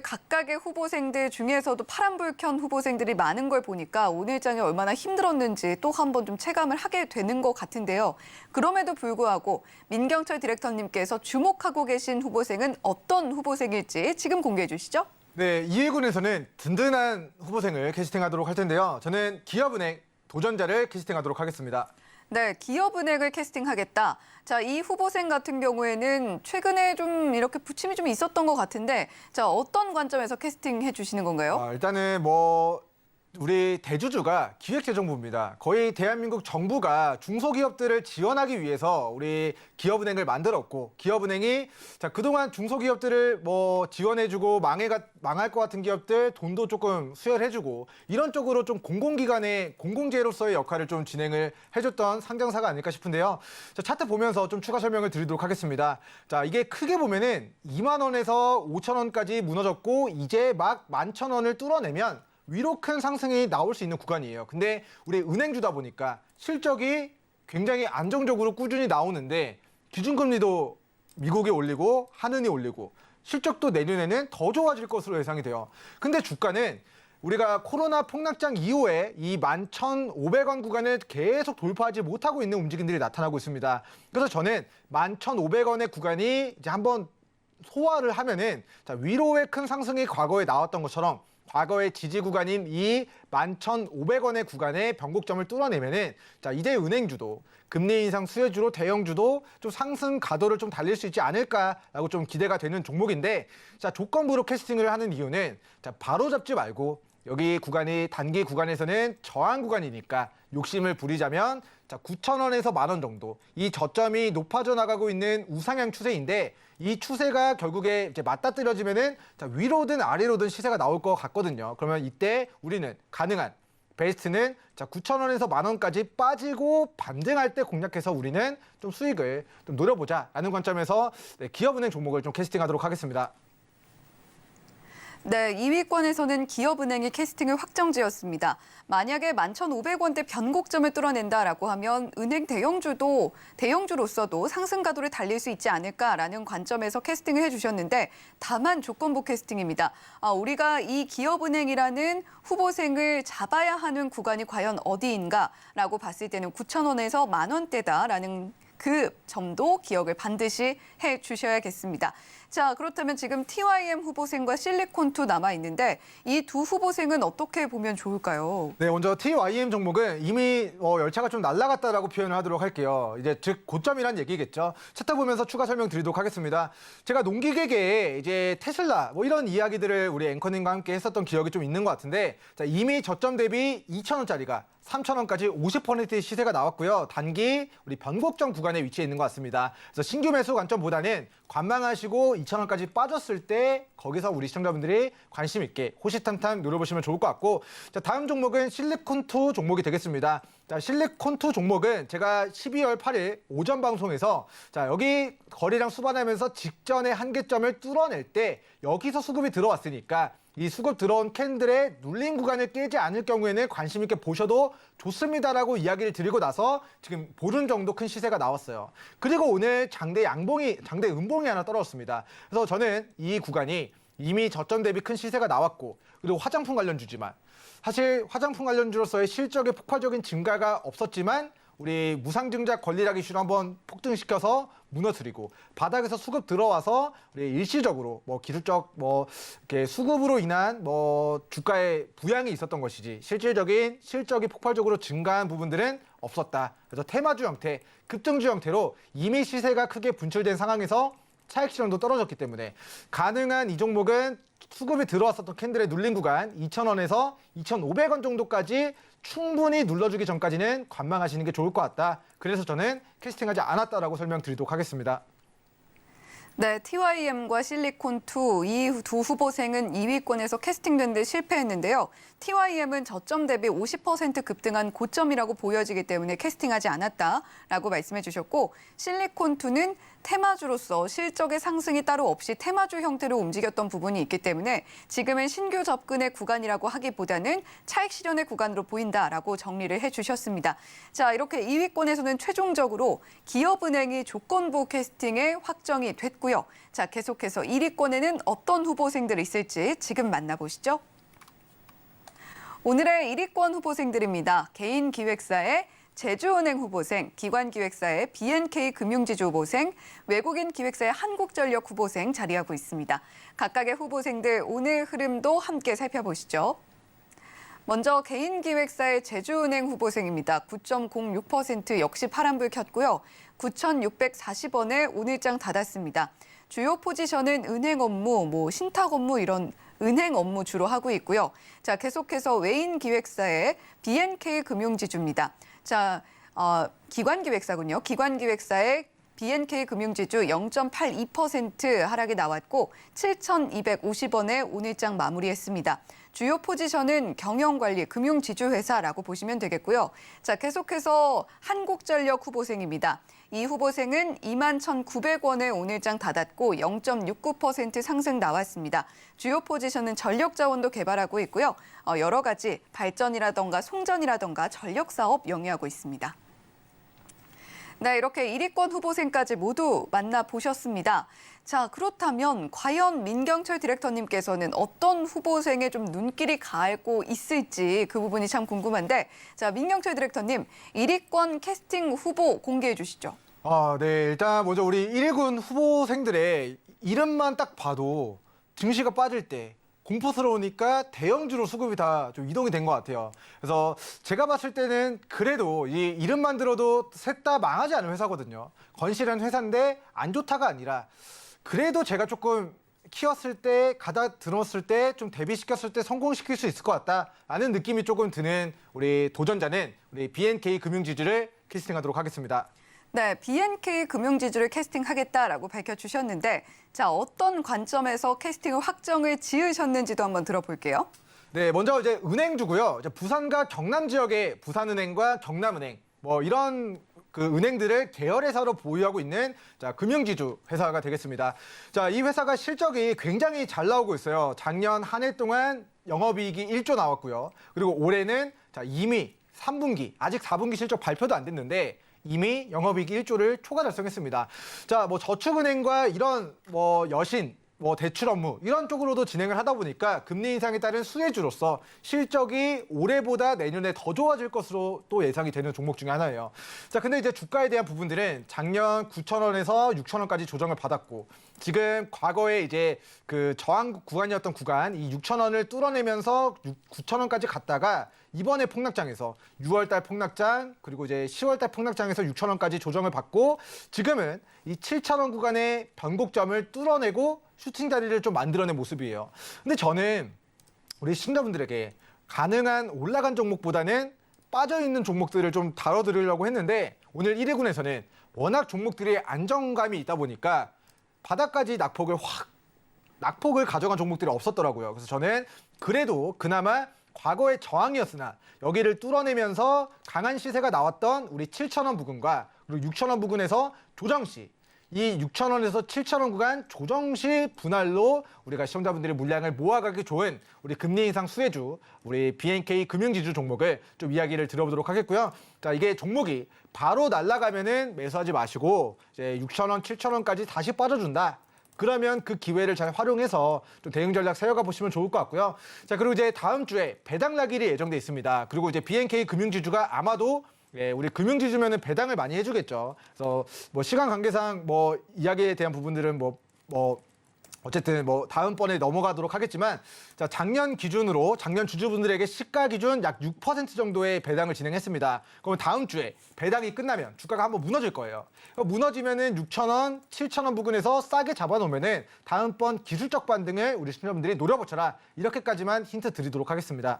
각각의 후보생들 중에서도 파란불 켠 후보생들이 많은 걸 보니까 오늘장이 얼마나 힘들었는지 또 한 번 좀 체감을 하게 되는 것 같은데요. 그럼에도 불구하고 민경철 디렉터님께서 주목하고 계신 후보생은 어떤 후보생일지 지금 공개해 주시죠. 네, 2위군에서는 든든한 후보생을 캐스팅하도록 할 텐데요. 저는 기업은행 도전자를 캐스팅하도록 하겠습니다. 네, 기업은행을 캐스팅하겠다. 자, 이 후보생 같은 경우에는 최근에 좀 이렇게 부침이 좀 있었던 것 같은데, 자, 어떤 관점에서 캐스팅해 주시는 건가요? 일단은 우리 대주주가 기획재정부입니다. 거의 대한민국 정부가 중소기업들을 지원하기 위해서 우리 기업은행을 만들었고, 기업은행이 그동안 중소기업들을 지원해주고 망할 것 같은 기업들 돈도 조금 수혈해주고 이런 쪽으로 좀 공공기관의 공공재로서의 역할을 좀 진행을 해줬던 상장사가 아닐까 싶은데요. 자, 차트 보면서 좀 추가 설명을 드리도록 하겠습니다. 자, 이게 크게 보면은 2만 원에서 5천 원까지 무너졌고 이제 막 11,000원을 뚫어내면 위로 큰 상승이 나올 수 있는 구간이에요. 근데 우리 은행주다 보니까 실적이 굉장히 안정적으로 꾸준히 나오는데 기준금리도 미국이 올리고 한은이 올리고 실적도 내년에는 더 좋아질 것으로 예상이 돼요. 근데 주가는 우리가 코로나 폭락장 이후에 이 11,500원 구간을 계속 돌파하지 못하고 있는 움직임들이 나타나고 있습니다. 그래서 저는 11,500원의 구간이 이제 한번 소화를 하면은 위로의 큰 상승이 과거에 나왔던 것처럼 과거의 지지 구간인 이 11,500원의 구간의 변곡점을 뚫어내면은 자, 이제 은행주도 금리 인상 수혜주로 대형주도 좀 상승 가도를 좀 달릴 수 있지 않을까라고 좀 기대가 되는 종목인데 자, 조건부로 캐스팅을 하는 이유는 자, 바로 잡지 말고 여기 구간이 단기 구간에서는 저항 구간이니까 욕심을 부리자면 자, 9,000원에서 10,000원 정도 이 저점이 높아져 나가고 있는 우상향 추세인데 이 추세가 결국에 이제 맞닥뜨려지면은 자, 위로든 아래로든 시세가 나올 것 같거든요. 그러면 이때 우리는 가능한 베스트는 자, 9,000원에서 10,000원까지 빠지고 반등할 때 공략해서 우리는 좀 수익을 좀 노려보자라는 관점에서 네, 기업은행 종목을 좀 캐스팅하도록 하겠습니다. 네, 2위권에서는 기업은행이 캐스팅을 확정지었습니다. 만약에 11,500원대 변곡점을 뚫어낸다라고 하면 은행 대형주로서도 상승 가도를 달릴 수 있지 않을까라는 관점에서 캐스팅을 해주셨는데 다만 조건부 캐스팅입니다. 우리가 이 기업은행이라는 후보생을 잡아야 하는 구간이 과연 어디인가라고 봤을 때는 9,000원에서 10,000원대다라는 그 점도 기억을 반드시 해주셔야겠습니다. 자, 그렇다면 지금 TYM 후보생과 실리콘2 남아있는데 이 두 후보생은 어떻게 보면 좋을까요? 네, 먼저 TYM 종목은 이미 열차가 좀 날아갔다라고 표현을 하도록 할게요. 이제 즉 고점이란 얘기겠죠. 차트 보면서 추가 설명드리도록 하겠습니다. 제가 농기계계에 이제 테슬라 뭐 이런 이야기들을 우리 앵커님과 함께 했었던 기억이 좀 있는 것 같은데 자, 이미 저점 대비 2,000원짜리가 3,000원까지 50%의 시세가 나왔고요. 단기 우리 변곡점 구간에 위치해 있는 것 같습니다. 그래서 신규 매수 관점보다는 관망하시고 2,000원까지 빠졌을 때 거기서 우리 시청자분들이 관심 있게 호시탐탐 노려보시면 좋을 것 같고 자, 다음 종목은 실리콘2 종목이 되겠습니다. 자, 실리콘2 종목은 제가 12월 8일 오전 방송에서 자, 여기 거래량 수반하면서 직전에 한계점을 뚫어낼 때 여기서 수급이 들어왔으니까 이 수급 들어온 캔들의 눌림 구간을 깨지 않을 경우에는 관심 있게 보셔도 좋습니다라고 이야기를 드리고 나서 지금 보름 정도 큰 시세가 나왔어요. 그리고 오늘 장대 음봉이 하나 떨어졌습니다. 그래서 저는 이 구간이 이미 저점 대비 큰 시세가 나왔고 그리고 화장품 관련주지만 사실 화장품 관련주로서의 실적의 폭발적인 증가가 없었지만 우리 무상증자 권리락 이슈를 한번 폭등시켜서 무너뜨리고 바닥에서 수급 들어와서 우리 일시적으로 뭐 기술적 뭐 이렇게 수급으로 인한 뭐 주가의 부양이 있었던 것이지 실질적인 실적이 폭발적으로 증가한 부분들은 없었다. 그래서 테마주 형태, 급등주 형태로 이미 시세가 크게 분출된 상황에서 차익 실현도 떨어졌기 때문에 가능한 이 종목은 수급이 들어왔었던 캔들의 눌린 구간 2,000원에서 2,500원 정도까지 충분히 눌러주기 전까지는 관망하시는 게 좋을 것 같다. 그래서 저는 캐스팅하지 않았다라고 설명드리도록 하겠습니다. 네, TYM과 실리콘2 이 두 후보생은 2위권에서 캐스팅된 데 실패했는데요. TYM은 저점 대비 50% 급등한 고점이라고 보여지기 때문에 캐스팅하지 않았다라고 말씀해 주셨고 실리콘2는 테마주로서 실적의 상승이 따로 없이 테마주 형태로 움직였던 부분이 있기 때문에 지금은 신규 접근의 구간이라고 하기보다는 차익 실현의 구간으로 보인다라고 정리를 해주셨습니다. 자, 이렇게 2위권에서는 최종적으로 기업은행이 조건부 캐스팅에 확정이 됐고요. 자, 계속해서 1위권에는 어떤 후보생들이 있을지 지금 만나보시죠. 오늘의 1위권 후보생들입니다. 개인기획사의 제주은행 후보생, 기관기획사의 BNK금융지주 후보생, 외국인 기획사의 한국전력 후보생 자리하고 있습니다. 각각의 후보생들 오늘 흐름도 함께 살펴보시죠. 먼저 개인기획사의 제주은행 후보생입니다. 9.06% 역시 파란불 켰고요. 9,640원에 오늘장 닫았습니다. 주요 포지션은 은행 업무, 신탁 업무 이런 은행 업무 주로 하고 있고요. 자, 계속해서 외인 기획사의 BNK금융지주입니다. 자, 기관기획사군요. 기관기획사의 BNK금융지주 0.82% 하락이 나왔고 7,250원에 오늘장 마무리했습니다. 주요 포지션은 경영관리, 금융지주회사라고 보시면 되겠고요. 자, 계속해서 한국전력 후보생입니다. 이 후보생은 21,900원에 오늘장 닫았고 0.69% 상승 나왔습니다. 주요 포지션은 전력자원도 개발하고 있고요. 여러 가지 발전이라던가 송전이라던가 전력사업 영위하고 있습니다. 네, 이렇게 1위권 후보생까지 모두 만나보셨습니다. 자, 그렇다면 과연 민경철 디렉터님께서는 어떤 후보생에 좀 눈길이 가고 있을지 그 부분이 참 궁금한데 자, 민경철 디렉터님 1위권 캐스팅 후보 공개해 주시죠. 네. 일단 먼저 우리 1위군 후보생들의 이름만 딱 봐도 증시가 빠질 때 공포스러우니까 대형주로 수급이 다 좀 이동이 된 것 같아요. 그래서 제가 봤을 때는 그래도 이 이름만 들어도 셋 다 망하지 않은 회사거든요. 건실한 회사인데 안 좋다가 아니라 그래도 제가 조금 키웠을 때, 가다 들었을 때, 좀 대비시켰을 때 성공시킬 수 있을 것 같다라는 느낌이 조금 드는 우리 도전자는 우리 BNK 금융지주를 캐스팅하도록 하겠습니다. 네, BNK 금융지주를 캐스팅하겠다라고 밝혀주셨는데 자, 어떤 관점에서 캐스팅을 확정을 지으셨는지도 한번 들어볼게요. 네, 먼저 이제 은행주고요. 이제 부산과 경남 지역의 부산은행과 경남은행 뭐 이런 그 은행들을 계열회사로 보유하고 있는 자, 금융지주 회사가 되겠습니다. 자, 이 회사가 실적이 굉장히 잘 나오고 있어요. 작년 한 해 동안 영업이익이 1조 나왔고요. 그리고 올해는 자, 이미 3분기, 아직 4분기 실적 발표도 안 됐는데 이미 영업이익 1조를 초과 달성했습니다. 자, 뭐 저축은행과 이런 뭐 여신, 뭐 대출 업무 이런 쪽으로도 진행을 하다 보니까 금리 인상에 따른 수혜주로서 실적이 올해보다 내년에 더 좋아질 것으로 또 예상이 되는 종목 중에 하나예요. 자, 근데 이제 주가에 대한 부분들은 작년 9,000원에서 6,000원까지 조정을 받았고 지금 과거에 이제 그 저항 구간이었던 구간 이 6,000원을 뚫어내면서 9,000원까지 갔다가 이번에 폭락장에서 6월달 폭락장 그리고 이제 10월달 폭락장에서 6,000원까지 조정을 받고 지금은 이 7,000원 구간의 변곡점을 뚫어내고 슈팅 자리를 좀 만들어낸 모습이에요. 근데 저는 우리 시청자분들에게 가능한 올라간 종목보다는 빠져있는 종목들을 좀 다뤄드리려고 했는데 오늘 1위군에서는 워낙 종목들이 안정감이 있다 보니까 바닥까지 낙폭을 가져간 종목들이 없었더라고요. 그래서 저는 그래도 그나마 과거의 저항이었으나 여기를 뚫어내면서 강한 시세가 나왔던 우리 7,000원 부근과 그리고 6,000원 부근에서 조정 시 이 6,000원에서 7,000원 구간 조정 시 분할로 우리가 시청자분들의 물량을 모아가기 좋은 우리 금리 인상 수혜주 우리 BNK 금융지주 종목을 좀 이야기를 들어보도록 하겠고요. 자, 이게 종목이 바로 날아가면은 매수하지 마시고 이제 6,000원, 7,000원까지 다시 빠져준다. 그러면 그 기회를 잘 활용해서 좀 대응 전략 세워가 보시면 좋을 것 같고요. 자, 그리고 이제 다음 주에 배당 날일이 예정돼 있습니다. 그리고 이제 BNK 금융지주가 아마도 우리 금융지주면은 배당을 많이 해주겠죠. 그래서 뭐 시간 관계상 뭐 이야기에 대한 부분들은 어쨌든 뭐 다음번에 넘어가도록 하겠지만 자, 작년 기준으로 작년 주주분들에게 시가 기준 약 6% 정도의 배당을 진행했습니다. 그러면 다음 주에 배당이 끝나면 주가가 한번 무너질 거예요. 무너지면은 6,000원, 7,000원 부근에서 싸게 잡아놓으면은 다음번 기술적 반등을 우리 시청자분들이 노려보쳐라. 이렇게까지만 힌트 드리도록 하겠습니다.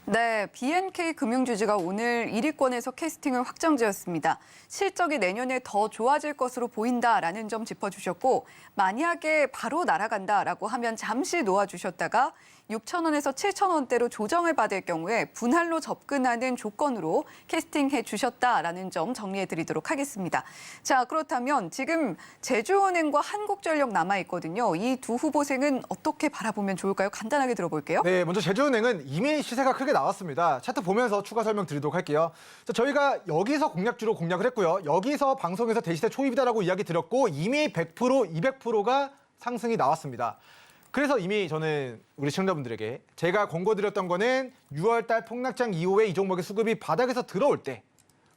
네, BNK 금융지주가 오늘 1위권에서 캐스팅을 확정지었습니다. 실적이 내년에 더 좋아질 것으로 보인다라는 점 짚어주셨고 만약에 바로 날아간다라고 하면 잠시 놓아주셨다가 6,000원에서 7,000원대로 조정을 받을 경우에 분할로 접근하는 조건으로 캐스팅해 주셨다라는 점 정리해 드리도록 하겠습니다. 자, 그렇다면 지금 제주은행과 한국전력 남아있거든요. 이 두 후보생은 어떻게 바라보면 좋을까요? 간단하게 들어볼게요. 네, 먼저 제주은행은 이미 시세가 크게 나왔습니다. 차트 보면서 추가 설명 드리도록 할게요. 자, 저희가 여기서 공략주로 공략을 했고요. 여기서 방송에서 대시세 초입이다라고 이야기 드렸고 이미 100%, 200%가 상승이 나왔습니다. 그래서 이미 저는 우리 시청자분들에게 제가 권고드렸던 거는 6월달 폭락장 이후에 이 종목의 수급이 바닥에서 들어올 때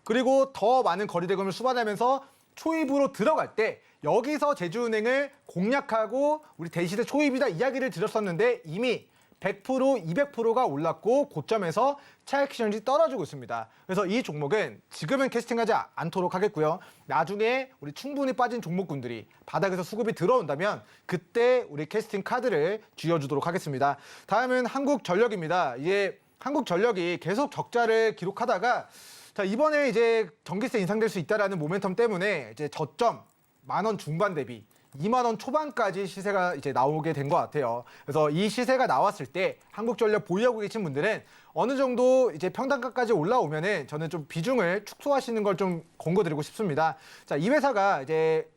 그리고 더 많은 거리대금을 수반하면서 초입으로 들어갈 때 여기서 제주은행을 공략하고 우리 대시세 초입이다 이야기를 드렸었는데 이미 100%, 200%가 올랐고 고점에서 차익 시전이 떨어지고 있습니다. 그래서 이 종목은 지금은 캐스팅하지 않도록 하겠고요. 나중에 우리 충분히 빠진 종목군들이 바닥에서 수급이 들어온다면 그때 우리 캐스팅 카드를 쥐어주도록 하겠습니다. 다음은 한국전력입니다. 이게 한국전력이 계속 적자를 기록하다가 자, 이번에 이제 전기세 인상될 수 있다라는 모멘텀 때문에 이제 저점 10,000원 중반 대비 2만 원 초반까지 시세가 이제 나오게 된 것 같아요. 그래서 이 시세가 나왔을 때 한국전력 보유하고 계신 분들은 어느 정도 이제 평단가까지 올라오면은 저는 좀 비중을 축소하시는 걸 좀 권고드리고 싶습니다. 자, 이 회사가 이제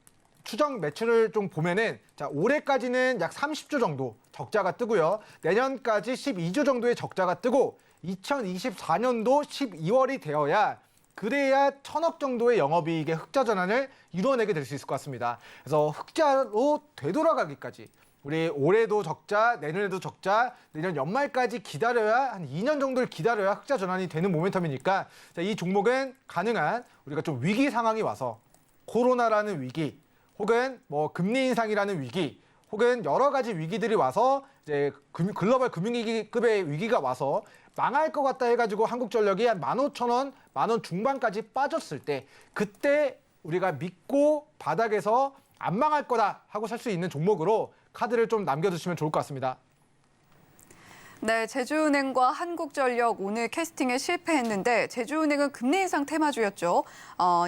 추정 매출을 좀 보면은 자, 올해까지는 약 30조 정도 적자가 뜨고요. 내년까지 12조 정도의 적자가 뜨고 2024년도 12월이 되어야 그래야 1,000억 정도의 영업이익의 흑자 전환을 이뤄내게 될 수 있을 것 같습니다. 그래서 흑자로 되돌아가기까지 우리 올해도 적자, 내년에도 적자, 내년 연말까지 기다려야 한 2년 정도를 기다려야 흑자 전환이 되는 모멘텀이니까 자, 이 종목은 가능한 우리가 좀 위기 상황이 와서 코로나라는 위기 혹은 뭐 금리 인상이라는 위기 혹은 여러 가지 위기들이 와서 이제 글로벌 금융위기급의 위기가 와서 망할 것 같다 해가지고 한국전력이 한 15,000원, 10,000원 중반까지 빠졌을 때 그때 우리가 믿고 바닥에서 안 망할 거다 하고 살 수 있는 종목으로 카드를 좀 남겨두시면 좋을 것 같습니다. 네, 제주은행과 한국전력 오늘 캐스팅에 실패했는데 제주은행은 금리 인상 테마주였죠.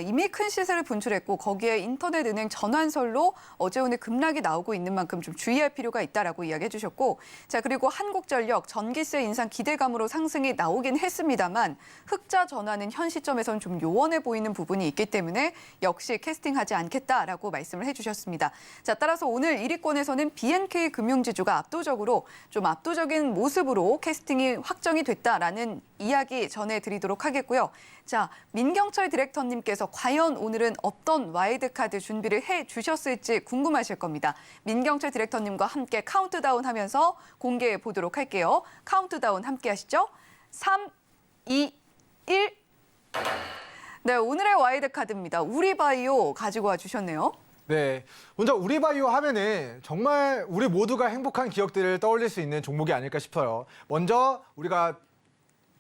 이미 큰 시세를 분출했고 거기에 인터넷은행 전환설로 어제 오늘 급락이 나오고 있는 만큼 좀 주의할 필요가 있다라고 이야기해 주셨고 자 그리고 한국전력 전기세 인상 기대감으로 상승이 나오긴 했습니다만 흑자 전환은 현 시점에서는 좀 요원해 보이는 부분이 있기 때문에 역시 캐스팅하지 않겠다라고 말씀을 해주셨습니다. 자 따라서 오늘 1위권에서는 BNK 금융지주가 압도적인 모습으로 캐스팅이 확정이 됐다라는 이야기 전해드리도록 하겠고요. 자, 민경철 디렉터님께서 과연 오늘은 어떤 와일드카드 준비를 해주셨을지 궁금하실 겁니다. 민경철 디렉터님과 함께 카운트다운 하면서 공개해 보도록 할게요. 카운트다운 함께 하시죠. 3, 2, 1. 네, 오늘의 와일드카드입니다. 우리바이오 가지고 와주셨네요. 네, 먼저 우리바이오 하면은 정말 우리 모두가 행복한 기억들을 떠올릴 수 있는 종목이 아닐까 싶어요. 먼저 우리가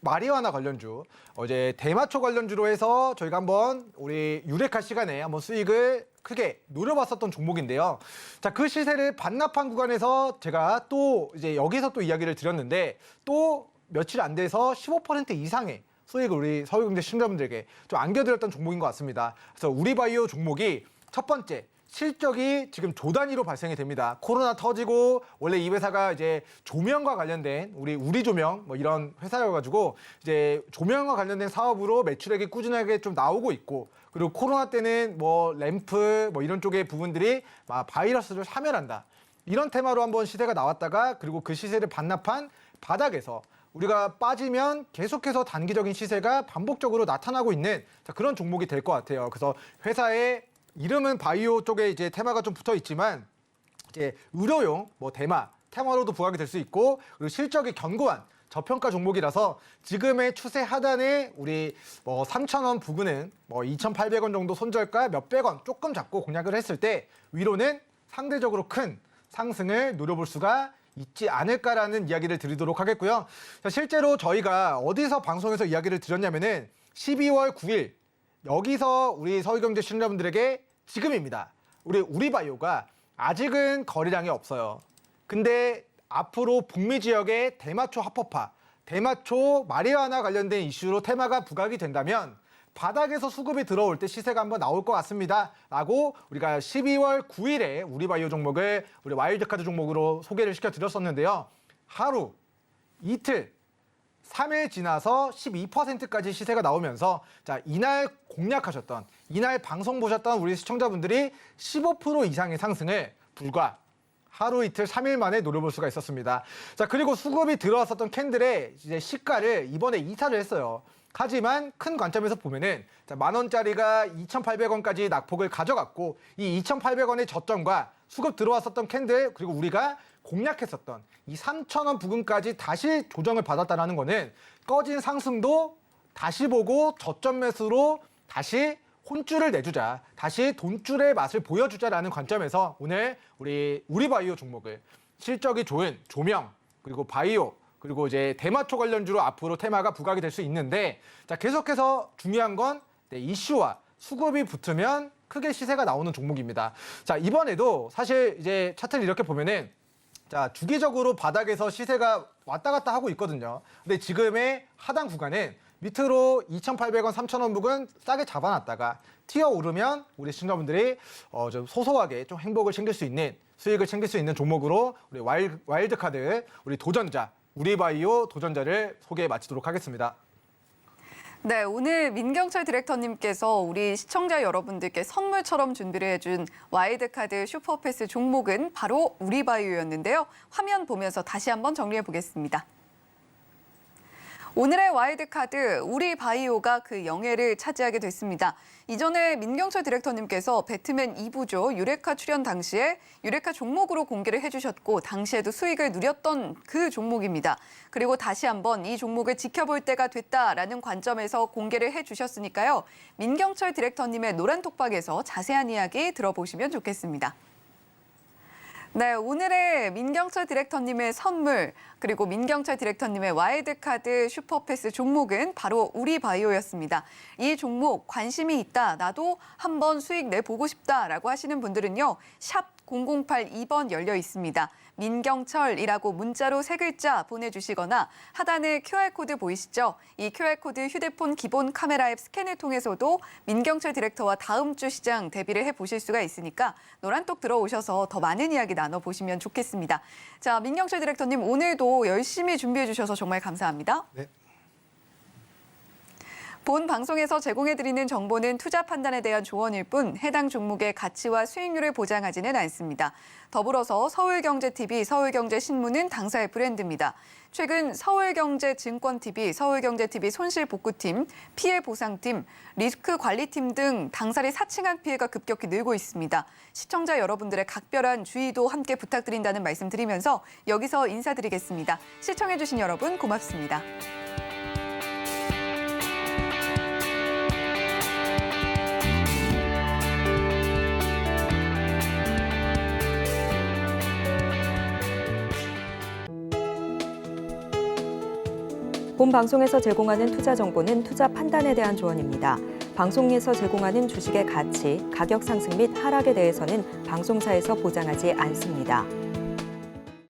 마리화나 관련주, 어제 대마초 관련주로 해서 저희가 한번 우리 유레카 시간에 한번 수익을 크게 노려봤었던 종목인데요. 자, 그 시세를 반납한 구간에서 제가 또 이제 여기서 또 이야기를 드렸는데 또 며칠 안 돼서 15% 이상의 수익을 우리 서울경제 시청자분들에게 좀 안겨드렸던 종목인 것 같습니다. 그래서 우리바이오 종목이 첫 번째, 실적이 지금 조 단위로 발생이 됩니다. 코로나 터지고 원래 이 회사가 이제 조명과 관련된 우리 조명 뭐 이런 회사여가지고 이제 조명과 관련된 사업으로 매출액이 꾸준하게 좀 나오고 있고 그리고 코로나 때는 뭐 램프 뭐 이런 쪽의 부분들이 막 바이러스를 사멸한다. 이런 테마로 한번 시세가 나왔다가 그리고 그 시세를 반납한 바닥에서 우리가 빠지면 계속해서 단기적인 시세가 반복적으로 나타나고 있는 그런 종목이 될 것 같아요. 그래서 회사의 이름은 바이오 쪽에 이제 테마가 좀 붙어 있지만 이제 의료용 뭐 테마로도 부각이 될 수 있고 그리고 실적이 견고한 저평가 종목이라서 지금의 추세 하단에 우리 뭐 3,000원 부근은 뭐 2,800원 정도 손절가 몇백 원 조금 잡고 공략을 했을 때 위로는 상대적으로 큰 상승을 노려볼 수가 있지 않을까라는 이야기를 드리도록 하겠고요. 자, 실제로 저희가 어디서 방송에서 이야기를 드렸냐면은 12월 9일 여기서 우리 서울경제 시청자분들에게 지금입니다. 우리바이오가 아직은 거래량이 없어요. 근데 앞으로 북미 지역의 대마초 합법화, 대마초 마리화나 관련된 이슈로 테마가 부각이 된다면 바닥에서 수급이 들어올 때 시세가 한번 나올 것 같습니다. 라고 우리가 12월 9일에 우리바이오 종목을 우리 와일드카드 종목으로 소개를 시켜드렸었는데요. 하루, 이틀, 3일 지나서 12%까지 시세가 나오면서 자 이날 공략하셨던, 이날 방송 보셨던 우리 시청자분들이 15% 이상의 상승을 불과 하루 이틀 3일 만에 노려볼 수가 있었습니다. 자 그리고 수급이 들어왔었던 캔들의 이제 시가를 이번에 이사를 했어요. 하지만 큰 관점에서 보면은 10,000원짜리가 2,800원까지 낙폭을 가져갔고 이 2,800원의 저점과 수급 들어왔었던 캔들 그리고 우리가 공략했었던 이 3,000원 부근까지 다시 조정을 받았다는 거는 꺼진 상승도 다시 보고 저점 매수로 다시 혼줄을 내주자, 다시 돈줄의 맛을 보여주자라는 관점에서 오늘 우리바이오 종목을 실적이 좋은 조명 그리고 바이오 그리고 이제 대마초 관련주로 앞으로 테마가 부각이 될 수 있는데 자 계속해서 중요한 건 이슈와 수급이 붙으면 크게 시세가 나오는 종목입니다. 자 이번에도 사실 이제 차트를 이렇게 보면은 자 주기적으로 바닥에서 시세가 왔다 갔다 하고 있거든요. 근데 지금의 하단 구간은 밑으로 2,800원, 3,000원 부근 싸게 잡아놨다가 튀어 오르면 우리 시청자분들이 좀 소소하게 좀 행복을 챙길 수 있는 수익을 챙길 수 있는 종목으로 우리 와일드카드 우리 도전자 우리바이오 도전자를 소개해 마치도록 하겠습니다. 네, 오늘 민경철 디렉터님께서 우리 시청자 여러분들께 선물처럼 준비를 해준 와일드카드 슈퍼패스 종목은 바로 우리바이오였는데요. 화면 보면서 다시 한번 정리해 보겠습니다. 오늘의 와일드카드 우리바이오가 그 영예를 차지하게 됐습니다. 이전에 민경철 디렉터님께서 배트맨 2부조 유레카 출연 당시에 유레카 종목으로 공개를 해주셨고 당시에도 수익을 누렸던 그 종목입니다. 그리고 다시 한번 이 종목을 지켜볼 때가 됐다라는 관점에서 공개를 해주셨으니까요. 민경철 디렉터님의 노란 톡방에서 자세한 이야기 들어보시면 좋겠습니다. 네, 오늘의 민경철 디렉터님의 선물 그리고 민경철 디렉터님의 와일드카드 슈퍼패스 종목은 바로 우리바이오였습니다. 이 종목 관심이 있다, 나도 한번 수익 내보고 싶다라고 하시는 분들은요. 샵 0082번 열려 있습니다. 민경철이라고 문자로 3글자 보내주시거나 하단에 QR코드 보이시죠? 이 QR코드 휴대폰 기본 카메라 앱 스캔을 통해서도 민경철 디렉터와 다음 주 시장 대비를 해보실 수가 있으니까 노란톡 들어오셔서 더 많은 이야기 나눠보시면 좋겠습니다. 자, 민경철 디렉터님 오늘도 열심히 준비해 주셔서 정말 감사합니다. 네. 본 방송에서 제공해드리는 정보는 투자 판단에 대한 조언일 뿐 해당 종목의 가치와 수익률을 보장하지는 않습니다. 더불어서 서울경제TV, 서울경제신문은 당사의 브랜드입니다. 최근 서울경제증권TV, 서울경제TV 손실복구팀, 피해보상팀, 리스크관리팀 등 당사리 사칭한 피해가 급격히 늘고 있습니다. 시청자 여러분들의 각별한 주의도 함께 부탁드린다는 말씀 드리면서 여기서 인사드리겠습니다. 시청해주신 여러분 고맙습니다. 본 방송에서 제공하는 투자 정보는 투자 판단에 대한 조언입니다. 방송에서 제공하는 주식의 가치, 가격 상승 및 하락에 대해서는 방송사에서 보장하지 않습니다.